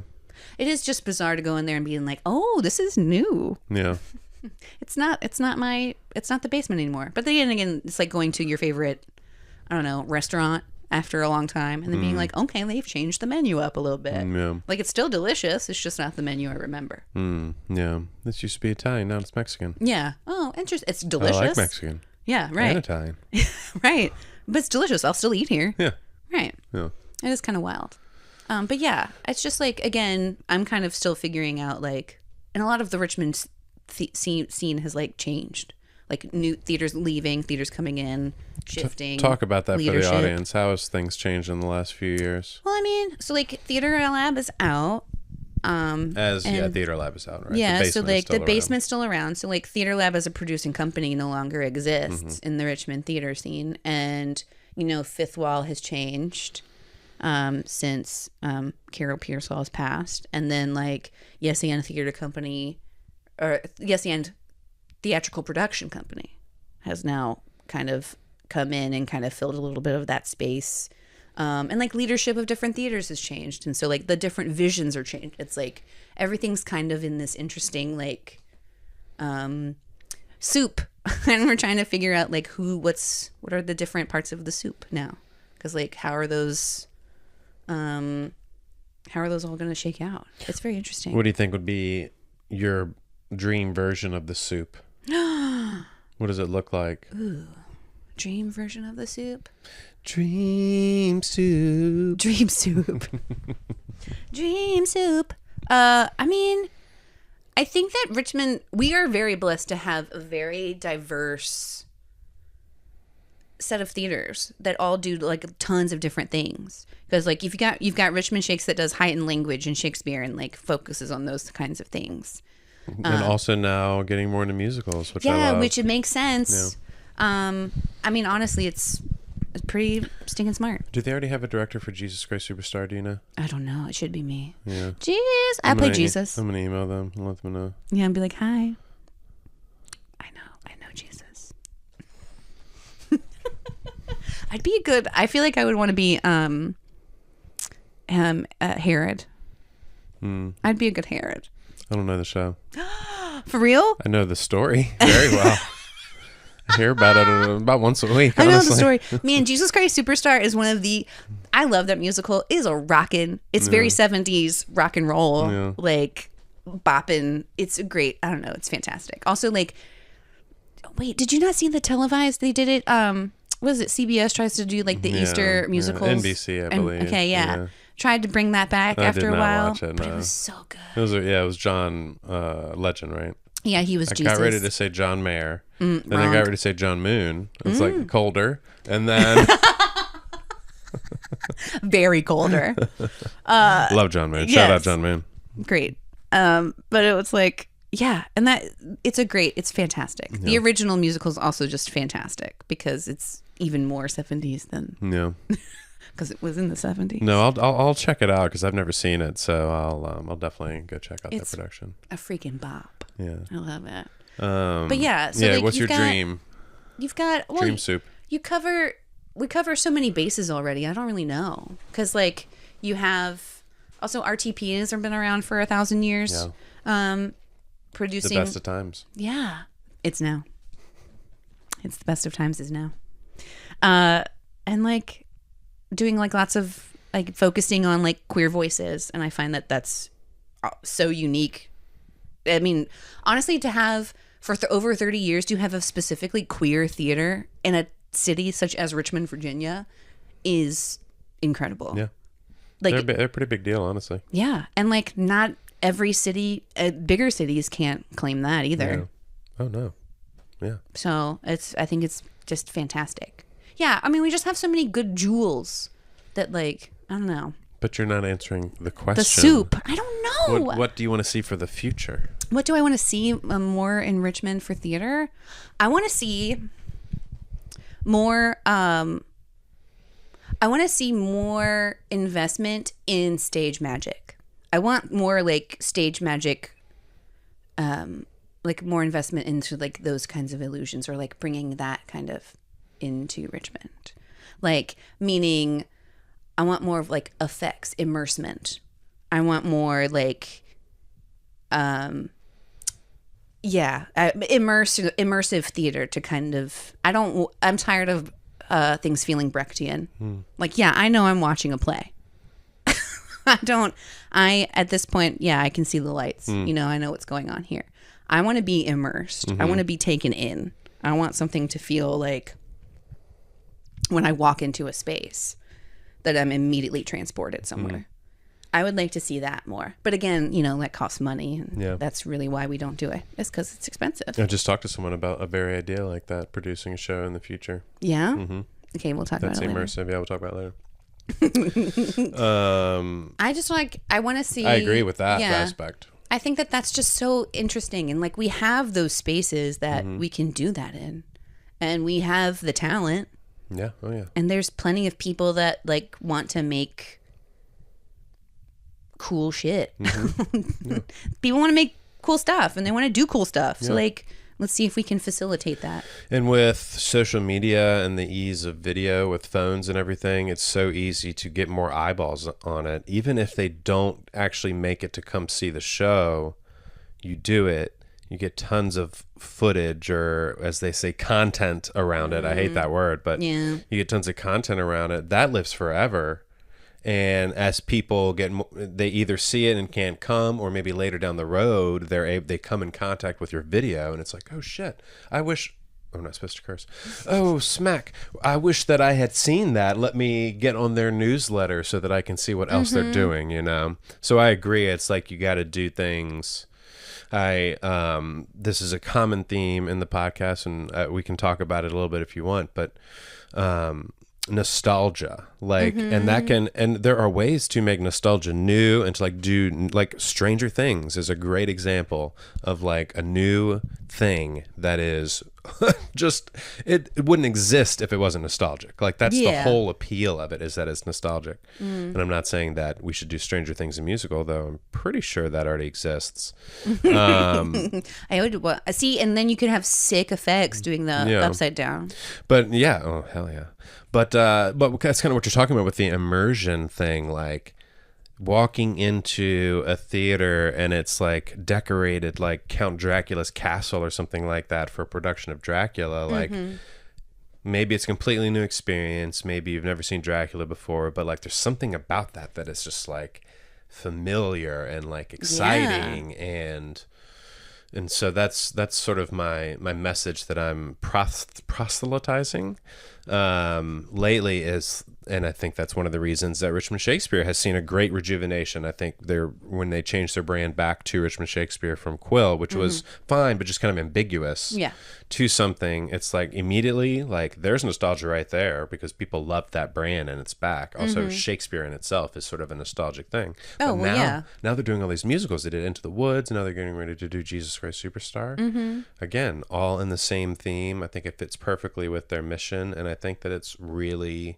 Speaker 2: It is just bizarre to go in there and being like, oh, this is new.
Speaker 1: Yeah.
Speaker 2: It's not the basement anymore. But then again, it's like going to your favorite, I don't know, restaurant after a long time, and then being like, okay, they've changed the menu up a little bit.
Speaker 1: Yeah.
Speaker 2: Like, it's still delicious. It's just not the menu I remember.
Speaker 1: Yeah. This used to be Italian. Now it's Mexican.
Speaker 2: Yeah. Oh, interesting. It's delicious.
Speaker 1: I like Mexican.
Speaker 2: Yeah, right.
Speaker 1: And Italian.
Speaker 2: Right. But it's delicious. I'll still eat here.
Speaker 1: Yeah.
Speaker 2: Right.
Speaker 1: Yeah.
Speaker 2: It is kind of wild. But yeah, it's just like, again, I'm kind of still figuring out, like, and a lot of the Richmond scene has like changed. Like new theaters leaving, theaters coming in, shifting.
Speaker 1: Talk about that
Speaker 2: leadership.
Speaker 1: for the audience. How has things changed in the last few years?
Speaker 2: Well, I mean, so like Theater Lab is out.
Speaker 1: Theater Lab is out, right?
Speaker 2: Yeah, so like the basement's still around. So like Theater Lab as a producing company no longer exists in the Richmond theater scene, and you know, Fifth Wall has changed. since Carol Pearsall's passed. And then like Yes and Theater Company, or Yes and Theatrical Production Company has now kind of come in and kind of filled a little bit of that space. And like leadership of different theaters has changed. And so like the different visions are changed. It's like everything's kind of in this interesting like soup. And we're trying to figure out like what are the different parts of the soup now? Because like how are those all going to shake out? It's very interesting.
Speaker 1: What do you think would be your dream version of the soup? What does it look like?
Speaker 2: Ooh, dream version of the soup?
Speaker 1: Dream soup.
Speaker 2: Dream soup. Dream soup. I mean, I think that Richmond, we are very blessed to have a very diverse set of theaters that all do like tons of different things. Because like you've got Richmond Shakes that does heightened language and Shakespeare and like focuses on those kinds of things.
Speaker 1: And also now getting more into musicals, which I love.
Speaker 2: Which it makes sense. Yeah. I mean, honestly, it's pretty stinking smart.
Speaker 1: Do they already have a director for Jesus Christ Superstar? Do you know?
Speaker 2: I don't know. It should be me.
Speaker 1: Yeah.
Speaker 2: Jeez. I play Jesus.
Speaker 1: I'm going to email them and let them know.
Speaker 2: Yeah, and be like, hi. I know Jesus. I'd be I feel like I would want to be Herod. I'd be a good Herod.
Speaker 1: I don't know the show.
Speaker 2: For real?
Speaker 1: I know the story very well. I hear about it about once a week. Honestly.
Speaker 2: I know the story. Man, Jesus Christ Superstar is one of the... I love that musical. It is a rockin'... It's very 70s rock and roll. Yeah. Like, bopping. It's great. I don't know. It's fantastic. Also, like... Wait, did you not see the televised? They did it... what is it? CBS tries to do, like, the Easter musicals.
Speaker 1: NBC, I believe.
Speaker 2: Okay, yeah. Tried to bring that back after a while. I did not watch it, no. But it was so good.
Speaker 1: It was John Legend, right?
Speaker 2: Yeah, he was Jesus.
Speaker 1: I got ready to say John Mayer. Then I got ready to say John Moon. It's like colder. And then...
Speaker 2: Very colder.
Speaker 1: Love John Moon. Yes. Shout out John Moon.
Speaker 2: Great. But it was like, yeah. And it's fantastic. Yeah. The original musical is also just fantastic because it's even more 70s than...
Speaker 1: Yeah.
Speaker 2: Because it was in the 70s.
Speaker 1: No, I'll check it out because I've never seen it, so I'll definitely go check out that production.
Speaker 2: A freaking bop.
Speaker 1: Yeah,
Speaker 2: I love it. But yeah, so like,
Speaker 1: what's your dream?
Speaker 2: You've got
Speaker 1: dream soup.
Speaker 2: We cover so many bases already. I don't really know because like you have also RTPs have been around for 1,000 years. Yeah. Producing
Speaker 1: the best of times.
Speaker 2: Yeah, it's now. It's the best of times is now. And like. Doing like lots of like focusing on like queer voices, and I find that that's so unique. I mean, honestly, to have for over 30 years to have a specifically queer theater in a city such as Richmond, Virginia, is incredible.
Speaker 1: Yeah,
Speaker 2: like
Speaker 1: they're a pretty big deal, honestly.
Speaker 2: Yeah, and like not every city, bigger cities can't claim that either.
Speaker 1: Yeah. Oh no, yeah.
Speaker 2: So I think it's just fantastic. Yeah, I mean, we just have so many good jewels that, like, I don't know.
Speaker 1: But you're not answering the question.
Speaker 2: The soup. I don't know.
Speaker 1: What do you want to see for the future?
Speaker 2: What do I want to see more in Richmond for theater? I want to see more. I want to see more investment in stage magic. I want more like stage magic. Like more investment into like those kinds of illusions, or like bringing that kind of into Richmond, like meaning I want more of like effects, immersement. I want more like immersive theater to kind of I'm tired of things feeling Brechtian. Like, yeah, I know I'm watching a play. At this point, yeah, I can see the lights. You know, I know what's going on here. I want to be immersed. I want to be taken in. I want something to feel like when I walk into a space that I'm immediately transported somewhere. I would like to see that more. But again, you know, that costs money. And that's really why we don't do it. It's because it's expensive.
Speaker 1: I just talked to someone about a very idea like that, producing a show in the future.
Speaker 2: Yeah? Okay, we'll talk about it later.
Speaker 1: That's immersive. Yeah, we'll talk about it later.
Speaker 2: I want to see...
Speaker 1: I agree with that aspect.
Speaker 2: I think that that's just so interesting. And like we have those spaces that we can do that in. And we have the talent.
Speaker 1: Yeah. Oh yeah.
Speaker 2: And there's plenty of people that like want to make cool shit.
Speaker 1: Yeah.
Speaker 2: People want to make cool stuff and they want to do cool stuff. So
Speaker 1: Yeah.
Speaker 2: like, let's see if we can facilitate that.
Speaker 1: And with social media and the ease of video with phones and everything, it's so easy to get more eyeballs on it. Even if they don't actually make it to come see the show, you do it. You get tons of footage, or as they say, content around it. I hate that word, but
Speaker 2: Yeah.
Speaker 1: you get tons of content around it. That lives forever. And as people they either see it and can't come, or maybe later down the road, they come in contact with your video, and it's like, oh shit, I wish. I'm not supposed to curse. Oh, smack. I wish that I had seen that. Let me get on their newsletter so that I can see what else they're doing, you know? So I agree. It's like you got to do things. This is a common theme in the podcast, and we can talk about it a little bit if you want, but nostalgia, like, and there are ways to make nostalgia new, and to like do, like, Stranger Things is a great example of like a new thing that is just it wouldn't exist if it wasn't nostalgic. Like, that's the whole appeal of it, is that it's nostalgic. And I'm not saying that we should do Stranger Things in musical, though I'm pretty sure that already exists.
Speaker 2: I would see, and then you could have sick effects doing the upside down.
Speaker 1: But yeah, oh hell yeah. But that's kind of what you're talking about with the immersion thing, like walking into a theater and it's like decorated like Count Dracula's castle or something like that for a production of Dracula. Like, maybe it's a completely new experience. Maybe you've never seen Dracula before, but like there's something about that is just like familiar and like exciting. And so that's sort of my message that I'm proselytizing lately is, and I think that's one of the reasons that Richmond Shakespeare has seen a great rejuvenation. I think when they changed their brand back to Richmond Shakespeare from Quill, which was fine, but just kind of ambiguous, to something, it's like immediately, like, there's nostalgia right there because people love that brand and it's back. Also, Shakespeare in itself is sort of a nostalgic thing.
Speaker 2: Oh,
Speaker 1: but
Speaker 2: well,
Speaker 1: now they're doing all these musicals. They did Into the Woods, and now they're getting ready to do Jesus Christ Superstar. Again, all in the same theme. I think it fits perfectly with their mission, and I think that it's really,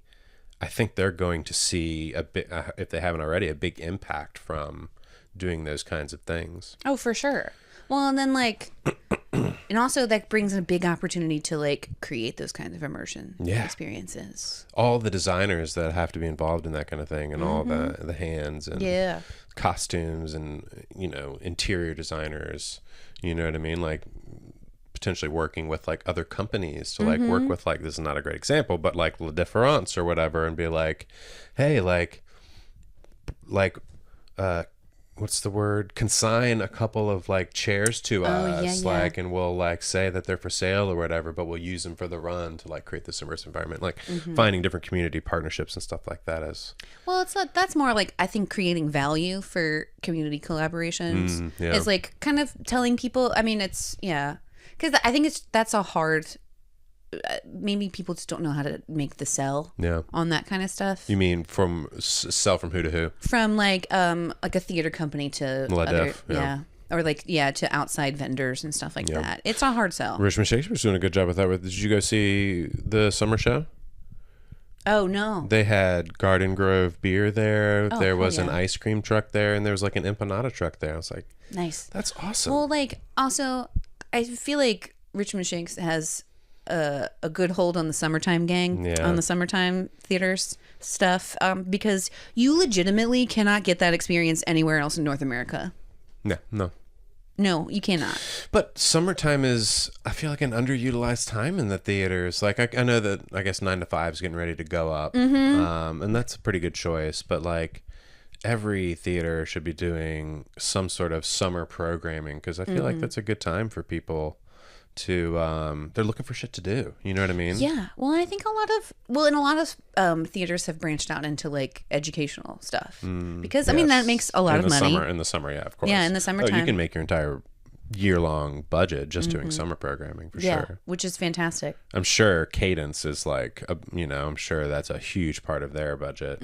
Speaker 1: I think they're going to see a bit, if they haven't already, a big impact from doing those kinds of things.
Speaker 2: Oh, for sure. Well, and then like, and also that brings a big opportunity to like create those kinds of immersion experiences.
Speaker 1: All the designers that have to be involved in that kind of thing, and all the hands and costumes, and, you know, interior designers, you know what I mean? Like, potentially working with like other companies to like work with, like, this is not a great example, but like La Difference or whatever, and be like, hey, like what's the word, consign a couple of like chairs to us, like, and we'll like say that they're for sale or whatever, but we'll use them for the run to like create this immersive environment, like finding different community partnerships and stuff like that. As
Speaker 2: well, it's not, that's more like, I think, creating value for community collaborations is like kind of telling people, I mean, it's because I think that's a hard, maybe people just don't know how to make the sell on that kind of stuff.
Speaker 1: You mean from sell from who to who? From
Speaker 2: like a theater company to other, or like to outside vendors and stuff like that. It's a hard sell.
Speaker 1: Richmond Shakespeare's doing a good job with that. Did you go see the summer show?
Speaker 2: Oh, no.
Speaker 1: They had Garden Grove beer there. There was an ice cream truck there, and there was like an empanada truck there. I was like,
Speaker 2: nice.
Speaker 1: That's awesome.
Speaker 2: Well, like, also, I feel like Richmond Shakes has a good hold on the summertime gang, on the summertime theaters stuff, because you legitimately cannot get that experience anywhere else in North America. No, you cannot.
Speaker 1: But summertime is, I feel like, an underutilized time in the theaters. Like, I know that, I guess 9 to 5 is getting ready to go up, and that's a pretty good choice. But like, every theater should be doing some sort of summer programming, because I feel like that's a good time for people to they're looking for shit to do, you know what I mean?
Speaker 2: Well, I think a lot of theaters have branched out into like educational stuff, because I mean, that makes a lot of money
Speaker 1: in the summer, of course.
Speaker 2: In the summertime,
Speaker 1: you can make your entire year-long budget just doing summer programming, for sure,
Speaker 2: which is fantastic.
Speaker 1: I'm sure Cadence is like I'm sure that's a huge part of their budget.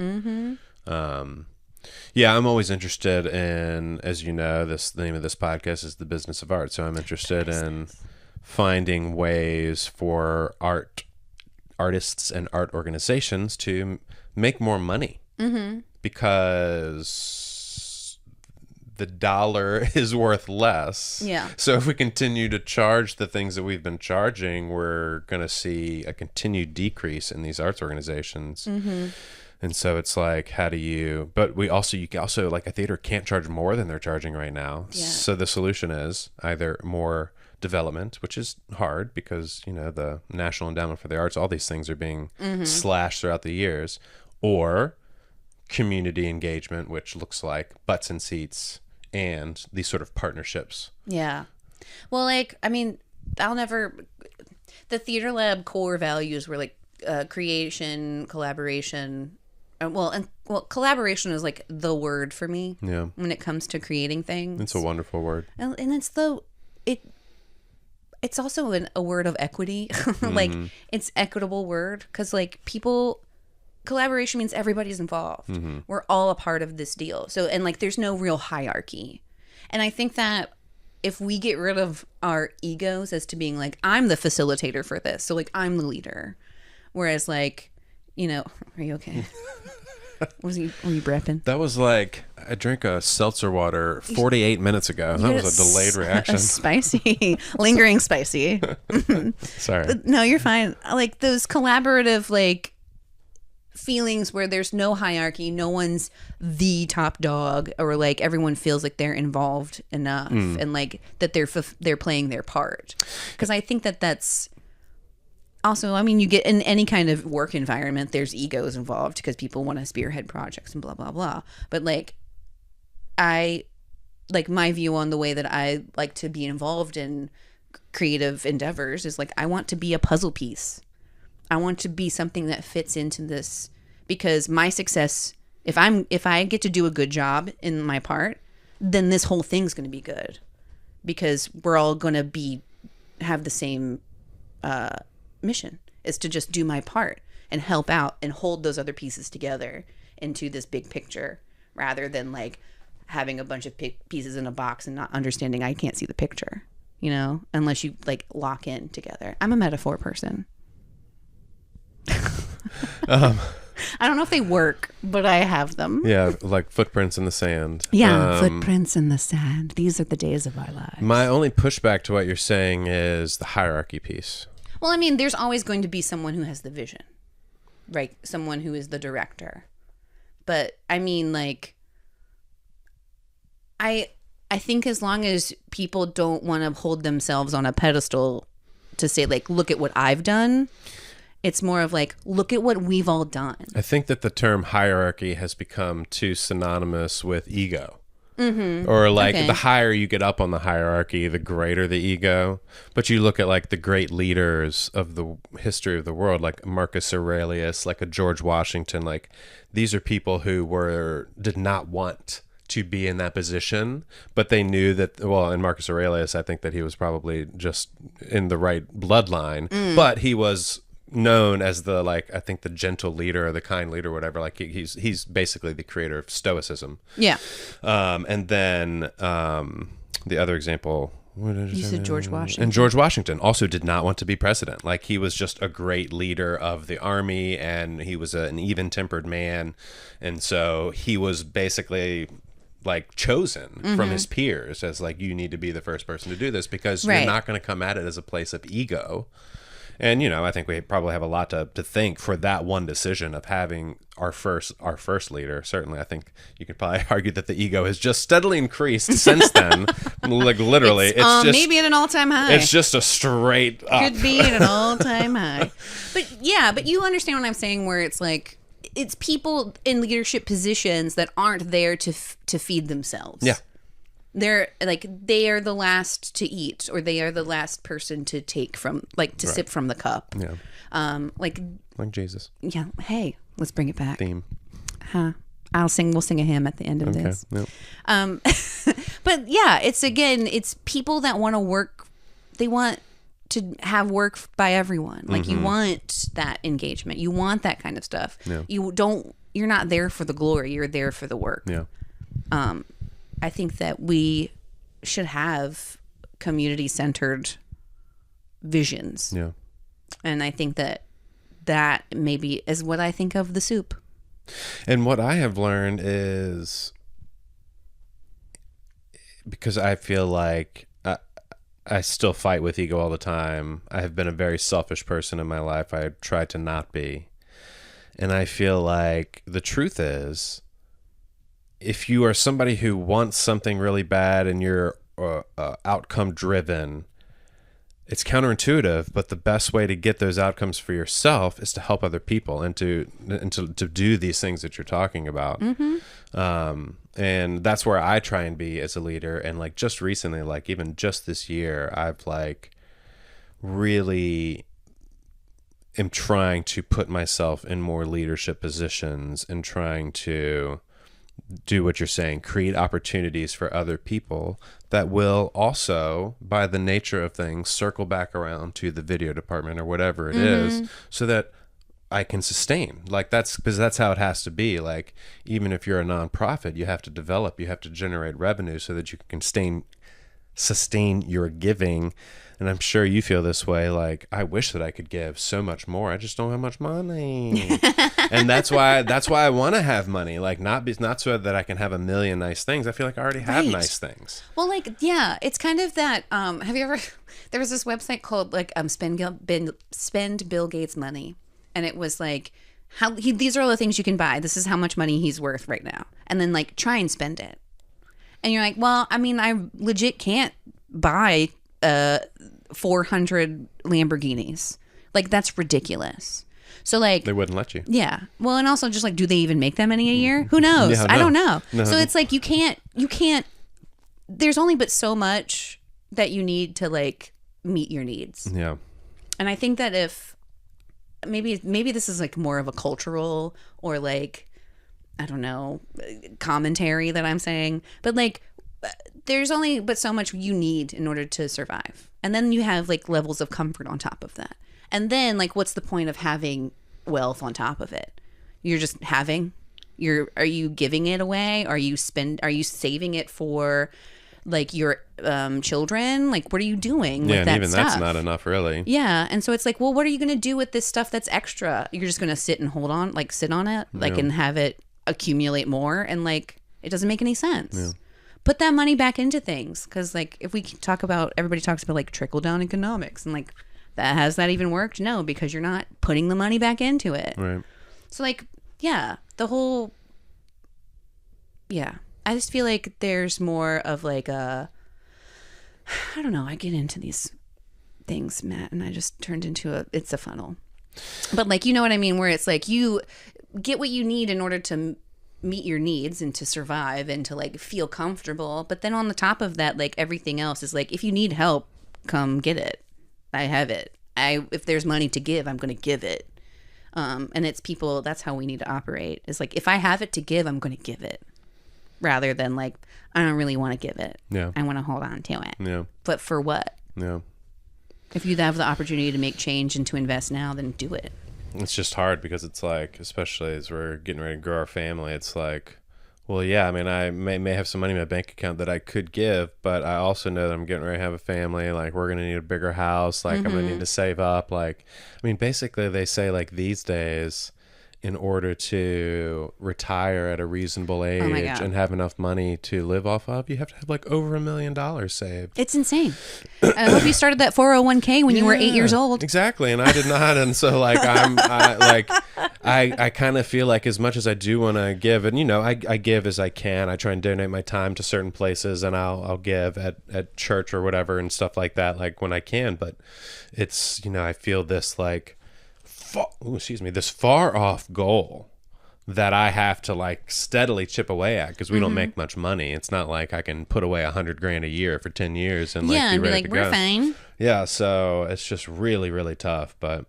Speaker 1: I'm always interested in, as you know, the name of this podcast is The Business of Art, so I'm interested in finding ways for artists and art organizations to make more money because the dollar is worth less.
Speaker 2: Yeah.
Speaker 1: So if we continue to charge the things that we've been charging, we're going to see a continued decrease in these arts organizations. And so it's like, how do you, but you can also, like, a theater can't charge more than they're charging right now.
Speaker 2: Yeah.
Speaker 1: So the solution is either more development, which is hard because, you know, the National Endowment for the Arts, all these things are being slashed throughout the years, or community engagement, which looks like butts and seats and these sort of partnerships.
Speaker 2: Yeah. Well, like, I mean, the Theater Lab core values were like creation, collaboration. Collaboration is like the word for me.
Speaker 1: Yeah.
Speaker 2: When it comes to creating things.
Speaker 1: It's a wonderful word.
Speaker 2: And it's also a word of equity. Like, it's equitable word because, like, collaboration means everybody's involved. We're all a part of this deal. So, and like, there's no real hierarchy. And I think that if we get rid of our egos as to being like, I'm the facilitator for this, so like, I'm the leader, whereas, like, you know, are you okay? Were you brepping?
Speaker 1: That was like, I drank a seltzer water 48 minutes ago. That was a delayed reaction.
Speaker 2: Spicy. Lingering spicy.
Speaker 1: Sorry.
Speaker 2: But no, you're fine. Like, those collaborative, like, feelings where there's no hierarchy, no one's the top dog, or like everyone feels like they're involved enough and like that they're playing their part. Because I think that's also, I mean, you get in any kind of work environment, there's egos involved because people want to spearhead projects and blah, blah, blah. But like, my view on the way that I like to be involved in creative endeavors is like, I want to be a puzzle piece. I want to be something that fits into this, because my success, if I get to do a good job in my part, then this whole thing's going to be good, because we're all going to have the same mission, is to just do my part and help out and hold those other pieces together into this big picture, rather than like having a bunch of pieces in a box and not understanding I can't see the picture, you know, unless you like lock in together. I'm a metaphor person. I don't know if they work, but I have them.
Speaker 1: Yeah, like footprints in the sand.
Speaker 2: Yeah, footprints in the sand. These are the days of our lives.
Speaker 1: My only pushback to what you're saying is the hierarchy piece.
Speaker 2: Well, I mean, there's always going to be someone who has the vision, right? Someone who is the director. But I mean, like, I think as long as people don't want to hold themselves on a pedestal to say, like, look at what I've done, it's more of like, look at what we've all done. I
Speaker 1: think that the term hierarchy has become too synonymous with ego. Or like, the higher you get up on the hierarchy, the greater the ego. But you look at like the great leaders of the history of the world, like Marcus Aurelius, like a George Washington, like these are people who did not want to be in that position, but they knew that, well, in Marcus Aurelius, I think that he was probably just in the right bloodline, but he was known as the, like, I think the gentle leader or the kind leader or whatever. Like he's basically the creator of Stoicism.
Speaker 2: Yeah.
Speaker 1: And then the other example,
Speaker 2: you said George Washington.
Speaker 1: And George Washington also did not want to be president. Like, he was just a great leader of the army, and he was an even-tempered man, and so he was basically like chosen from his peers as like, you need to be the first person to do this, because you're not going to come at it as a place of ego. And, you know, I think we probably have a lot to thank for that one decision of having our first leader. Certainly, I think you could probably argue that the ego has just steadily increased since then. Like, literally, it's just
Speaker 2: maybe at an all-time high.
Speaker 1: It's just a straight up.
Speaker 2: Could be at an all-time high. But yeah, but you understand what I'm saying, where it's like, it's people in leadership positions that aren't there to feed themselves.
Speaker 1: Yeah.
Speaker 2: They're like, they are the last to eat, or they are the last person to take from, like, to sip from the cup.
Speaker 1: Yeah.
Speaker 2: Like
Speaker 1: Jesus.
Speaker 2: Yeah. Hey, let's bring it back.
Speaker 1: Theme.
Speaker 2: Huh. We'll sing a hymn at the end of this.
Speaker 1: Yep.
Speaker 2: But yeah, it's people that want to work. They want to have work by everyone. Like, you want that engagement. You want that kind of stuff.
Speaker 1: Yeah.
Speaker 2: You're not there for the glory. You're there for the work.
Speaker 1: Yeah.
Speaker 2: I think that we should have community-centered visions.
Speaker 1: Yeah.
Speaker 2: And I think that that maybe is what I think of the soup.
Speaker 1: And what I have learned is, because I feel like I still fight with ego all the time. I have been a very selfish person in my life. I try to not be. And I feel like the truth is, if you are somebody who wants something really bad and you're outcome driven, it's counterintuitive, but the best way to get those outcomes for yourself is to help other people and to do these things that you're talking about. And that's where I try and be as a leader. And like just recently, like even just this year, I've like really am trying to put myself in more leadership positions and trying to do what you're saying, create opportunities for other people that will also, by the nature of things, circle back around to the video department or whatever it is, so that I can sustain. Like that's because that's how it has to be. Like even if you're a nonprofit, you have to develop, you have to generate revenue so that you can sustain your giving. And I'm sure you feel this way. Like, I wish that I could give so much more. I just don't have much money. And that's why I want to have money. Like not so that I can have a million nice things. I feel like I already have nice things.
Speaker 2: Well, like, yeah, it's kind of that. Have you ever, there was this website called like Spend Bill Gates Money. And it was like, these are all the things you can buy. This is how much money he's worth right now. And then like try and spend it. And you're like, well, I mean, I legit can't buy 400 Lamborghinis. Like that's ridiculous. So like
Speaker 1: they wouldn't let you.
Speaker 2: Yeah. Well, and also just like, do they even make that many a year? Who knows?
Speaker 1: Yeah, no.
Speaker 2: I don't know.
Speaker 1: No.
Speaker 2: So it's like you can't. There's only but so much that you need to like meet your needs.
Speaker 1: Yeah.
Speaker 2: And I think that if maybe this is like more of a cultural or like, I don't know, commentary that I'm saying, but like there's only but so much you need in order to survive. And then you have like levels of comfort on top of that. And then like, what's the point of having wealth on top of it? You're just having, are you giving it away? Are you saving it for like your children? Like, what are you doing with that
Speaker 1: and even
Speaker 2: stuff?
Speaker 1: that's not enough, really.
Speaker 2: Yeah. And so it's like, well, what are you going to do with this stuff that's extra? You're just going to sit and sit on it, like, and have it accumulate more. And like, it doesn't make any sense. Yeah. Put that money back into things. Cause like, if we everybody talks about like trickle down economics and like, has that even worked? No, because you're not putting the money back into it.
Speaker 1: Right.
Speaker 2: So like, yeah, I just feel like there's more of like I don't know, I get into these things, Matt, and I just turned into it's a funnel. But like, you know what I mean? Where it's like you get what you need in order to meet your needs and to survive and to like feel comfortable. But then on the top of that, like everything else is like, if you need help, come get it. I have it. If there's money to give, I'm going to give it. And it's people, that's how we need to operate. It's like, if I have it to give, I'm going to give it. Rather than like, I don't really want to give it.
Speaker 1: Yeah.
Speaker 2: I want to hold on to it.
Speaker 1: Yeah.
Speaker 2: But for what?
Speaker 1: Yeah.
Speaker 2: If you have the opportunity to make change and to invest now, then do it.
Speaker 1: It's just hard because it's like, especially as we're getting ready to grow our family, it's like, well, yeah, I mean, I may have some money in my bank account that I could give, but I also know that I'm getting ready to have a family. Like, we're going to need a bigger house. Like, I'm going to need to save up. Like, I mean, basically they say like these days, in order to retire at a reasonable age and have enough money to live off of, you have to have like over $1 million saved.
Speaker 2: It's insane. I hope you started that 401k when you were 8 years old.
Speaker 1: Exactly. And I did not. And so like, I kind of feel like as much as I do want to give, and you know, I give as I can. I try and donate my time to certain places, and I'll give at church or whatever and stuff like that, like when I can. But it's, you know, I feel this like, this far off goal that I have to like steadily chip away at, because we don't make much money. It's not like I can put away $100,000 a year for 10 years and like
Speaker 2: and be like, we're fine.
Speaker 1: Yeah, so it's just really, really tough. But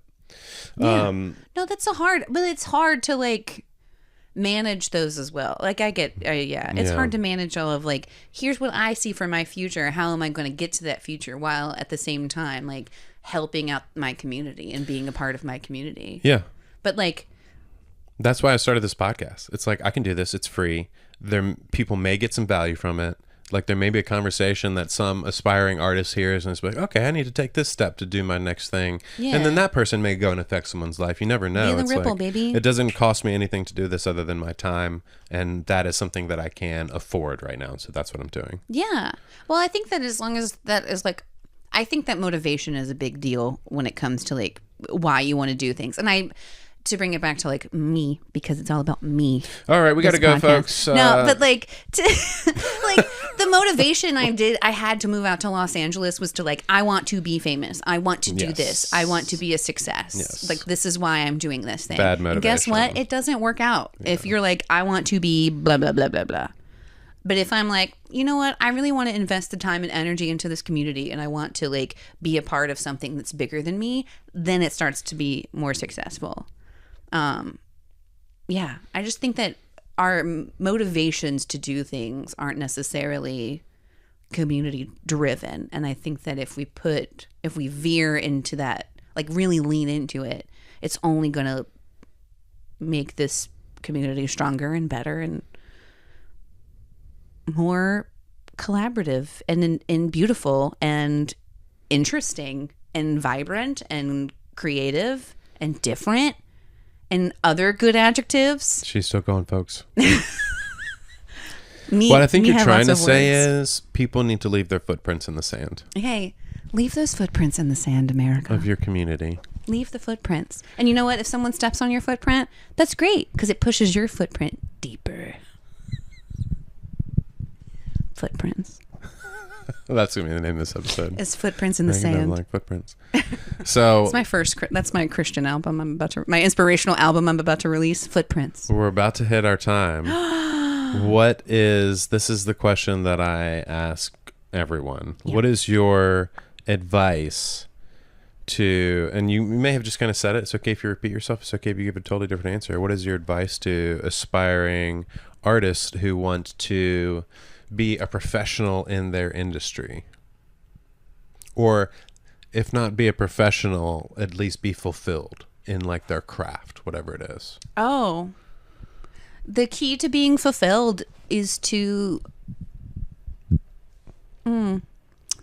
Speaker 2: no, that's but it's hard to like manage those as well. Like I get, it's hard to manage all of like, here's what I see for my future. How am I going to get to that future while at the same time like helping out my community and being a part of my community?
Speaker 1: Yeah.
Speaker 2: But like,
Speaker 1: that's why I started this podcast. It's like, I can do this. It's free. People may get some value from it. Like there may be a conversation that some aspiring artist hears and it's like, okay, I need to take this step to do my next thing.
Speaker 2: Yeah.
Speaker 1: And then that person may go and affect someone's life. You never know.
Speaker 2: Be the
Speaker 1: It's
Speaker 2: ripple,
Speaker 1: like,
Speaker 2: baby.
Speaker 1: it doesn't cost me anything to do this other than my time. And that is something that I can afford right now. So that's what I'm doing.
Speaker 2: Yeah. Well, I think that as long as that is like, I think that motivation is a big deal when it comes to like why you want to do things. And to bring it back to like me, because it's all about me.
Speaker 1: All right, we got to go,
Speaker 2: podcast.
Speaker 1: folks.
Speaker 2: No, but like, like the motivation I had to move out to Los Angeles was to like, I want to be famous. I want to do
Speaker 1: Yes.
Speaker 2: this. I want to be a success.
Speaker 1: Yes.
Speaker 2: Like, this is why I'm doing this thing.
Speaker 1: Bad
Speaker 2: And guess
Speaker 1: motivation.
Speaker 2: what? It doesn't work out if you're like, I want to be blah, blah, blah, blah, blah. But if I'm like, you know what, I really want to invest the time and energy into this community and I want to like be a part of something that's bigger than me, then it starts to be more successful. Yeah, I just think that our motivations to do things aren't necessarily community driven. And I think that if we veer into that, like really lean into it, it's only going to make this community stronger and better and more collaborative and beautiful and interesting and vibrant and creative and different and other good adjectives.
Speaker 1: She's still going, folks.
Speaker 2: Me,
Speaker 1: What I think
Speaker 2: me
Speaker 1: you're
Speaker 2: have
Speaker 1: trying to
Speaker 2: lots of
Speaker 1: say
Speaker 2: words.
Speaker 1: is people need to leave their footprints in the sand
Speaker 2: Hey, leave those footprints in the sand, America.
Speaker 1: of your community.
Speaker 2: Leave the footprints. And you know what? If someone steps on your footprint, that's great because it pushes your footprint deeper. Footprints.
Speaker 1: That's going to be the name of this episode.
Speaker 2: It's footprints in the
Speaker 1: Maggie
Speaker 2: sand.
Speaker 1: Bavolack Footprints. So
Speaker 2: That's my Christian album. My inspirational album I'm about to release. Footprints.
Speaker 1: we're about to hit our time. This is the question that I ask everyone.
Speaker 2: Yeah.
Speaker 1: What is your advice to, and you may have just kind of said it. It's okay if you repeat yourself. It's okay if you give a totally different answer. What is your advice to aspiring artists who want to be a professional in their industry? Or if not be a professional, at least be fulfilled in like their craft, whatever it is.
Speaker 2: Oh. The key to being fulfilled is to...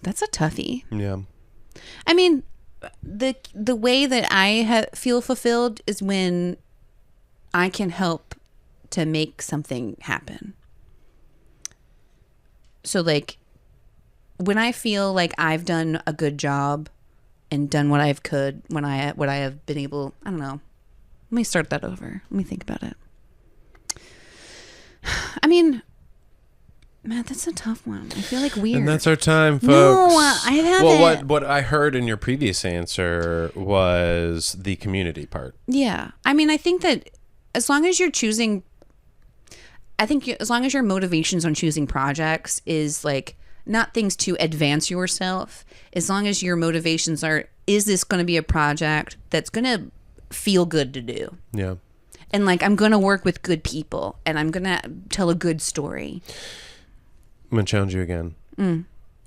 Speaker 2: that's a toughie.
Speaker 1: Yeah.
Speaker 2: I mean, the way that I feel fulfilled is when I can help to make something happen. So like when I feel like I've done a good job and done what I've could, what I have been able, I don't know. Let me start that over. Let me think about it. I mean, man, that's a tough one. I feel like weird.
Speaker 1: And that's our time, folks.
Speaker 2: No, I haven't.
Speaker 1: Well, what I heard in your previous answer was the community part.
Speaker 2: Yeah. I mean, I think that as long as you're choosing, as long as your motivations on choosing projects is like not things to advance yourself, as long as your motivations are, is this going to be a project that's going to feel good to do?
Speaker 1: Yeah.
Speaker 2: And like, I'm going to work with good people and I'm going to tell a good story.
Speaker 1: I'm going to challenge you again.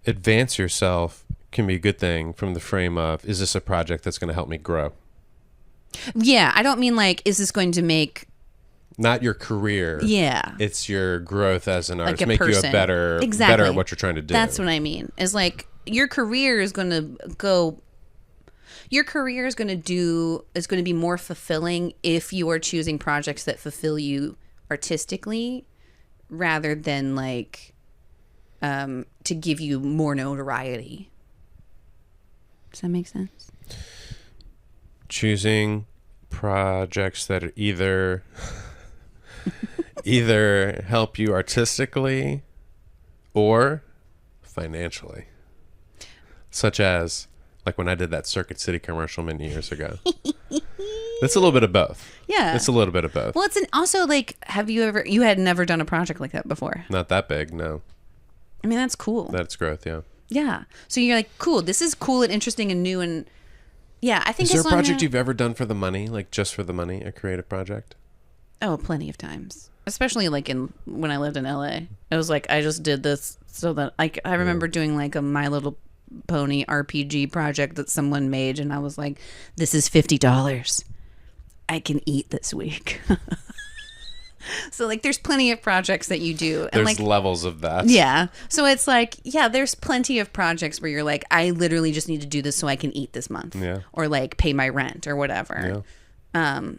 Speaker 1: Advance yourself can be a good thing from the frame of, is this a project that's going to help me grow?
Speaker 2: Yeah. I don't mean like, is this going to make...
Speaker 1: Not your career.
Speaker 2: Yeah.
Speaker 1: It's your growth as an artist.
Speaker 2: Like a
Speaker 1: Make
Speaker 2: person.
Speaker 1: you a better at what you're trying to do.
Speaker 2: That's what I mean. Is like your career is going to go... Your career is going to be more fulfilling if you are choosing projects that fulfill you artistically rather than like to give you more notoriety. Does that make sense?
Speaker 1: Choosing projects that are either help you artistically or financially. Such as like when I did that Circuit City commercial many years ago. It's a little bit of both.
Speaker 2: Yeah.
Speaker 1: It's a little bit of both.
Speaker 2: Well, also like, you had never done a project like that before?
Speaker 1: Not that big, no.
Speaker 2: I mean, that's cool.
Speaker 1: That's growth, yeah.
Speaker 2: Yeah. So you're like, cool, this is cool and interesting and new and yeah, I think
Speaker 1: Is there
Speaker 2: as
Speaker 1: a
Speaker 2: long
Speaker 1: project
Speaker 2: as-
Speaker 1: you've ever done for the money, like just for the money, a creative project?
Speaker 2: Oh, plenty of times. Especially like when I lived in LA. It was like I just did this so that I remember doing like a My Little Pony RPG project that someone made and I was like, this is $50. I can eat this week. So like there's plenty of projects that you do. And
Speaker 1: There's
Speaker 2: like
Speaker 1: levels of that.
Speaker 2: yeah. So it's like, yeah, there's plenty of projects where you're like, I literally just need to do this so I can eat this month.
Speaker 1: Yeah.
Speaker 2: Or like pay my rent or whatever.
Speaker 1: Yeah.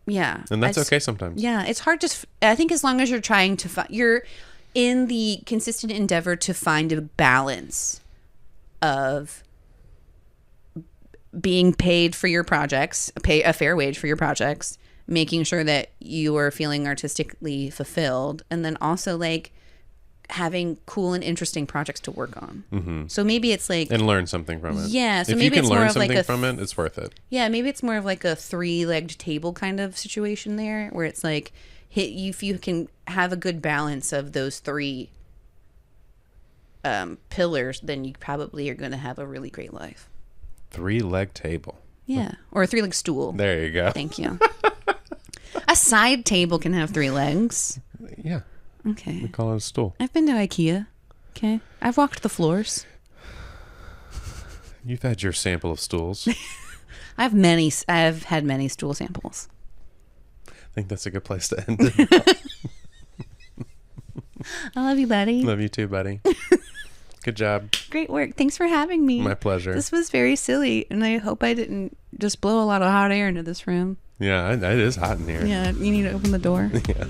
Speaker 2: Yeah.
Speaker 1: And that's okay sometimes.
Speaker 2: Yeah. It's hard to, I think as long as you're trying to find, you're in the consistent endeavor to find a balance of being paid for your projects, pay a fair wage for your projects, making sure that you are feeling artistically fulfilled, and then also like having cool and interesting projects to work on. Mm-hmm. So maybe it's like
Speaker 1: and learn something from it.
Speaker 2: Yeah, so
Speaker 1: if
Speaker 2: maybe
Speaker 1: you can
Speaker 2: it's more
Speaker 1: learn
Speaker 2: of like
Speaker 1: something
Speaker 2: a
Speaker 1: from it, it's worth it.
Speaker 2: Yeah, maybe it's more of like a 3-legged table kind of situation there, where it's like if you can have a good balance of those 3 pillars, then you probably are going to have a really great life.
Speaker 1: 3-leg table.
Speaker 2: Yeah, or a 3-leg stool.
Speaker 1: There you go.
Speaker 2: Thank you. A side table can have 3 legs.
Speaker 1: Yeah.
Speaker 2: Okay.
Speaker 1: We call it a stool.
Speaker 2: I've been to IKEA. Okay. I've walked the floors.
Speaker 1: You've had your sample of stools.
Speaker 2: I've had many stool samples.
Speaker 1: I think that's a good place to end it.
Speaker 2: I love you, buddy.
Speaker 1: Love you too, buddy. Good job.
Speaker 2: Great work. Thanks for having me.
Speaker 1: My pleasure.
Speaker 2: This was very silly, and I hope I didn't just blow a lot of hot air into this room.
Speaker 1: Yeah, it is hot in here.
Speaker 2: Yeah, you need to open the door.
Speaker 1: Yeah.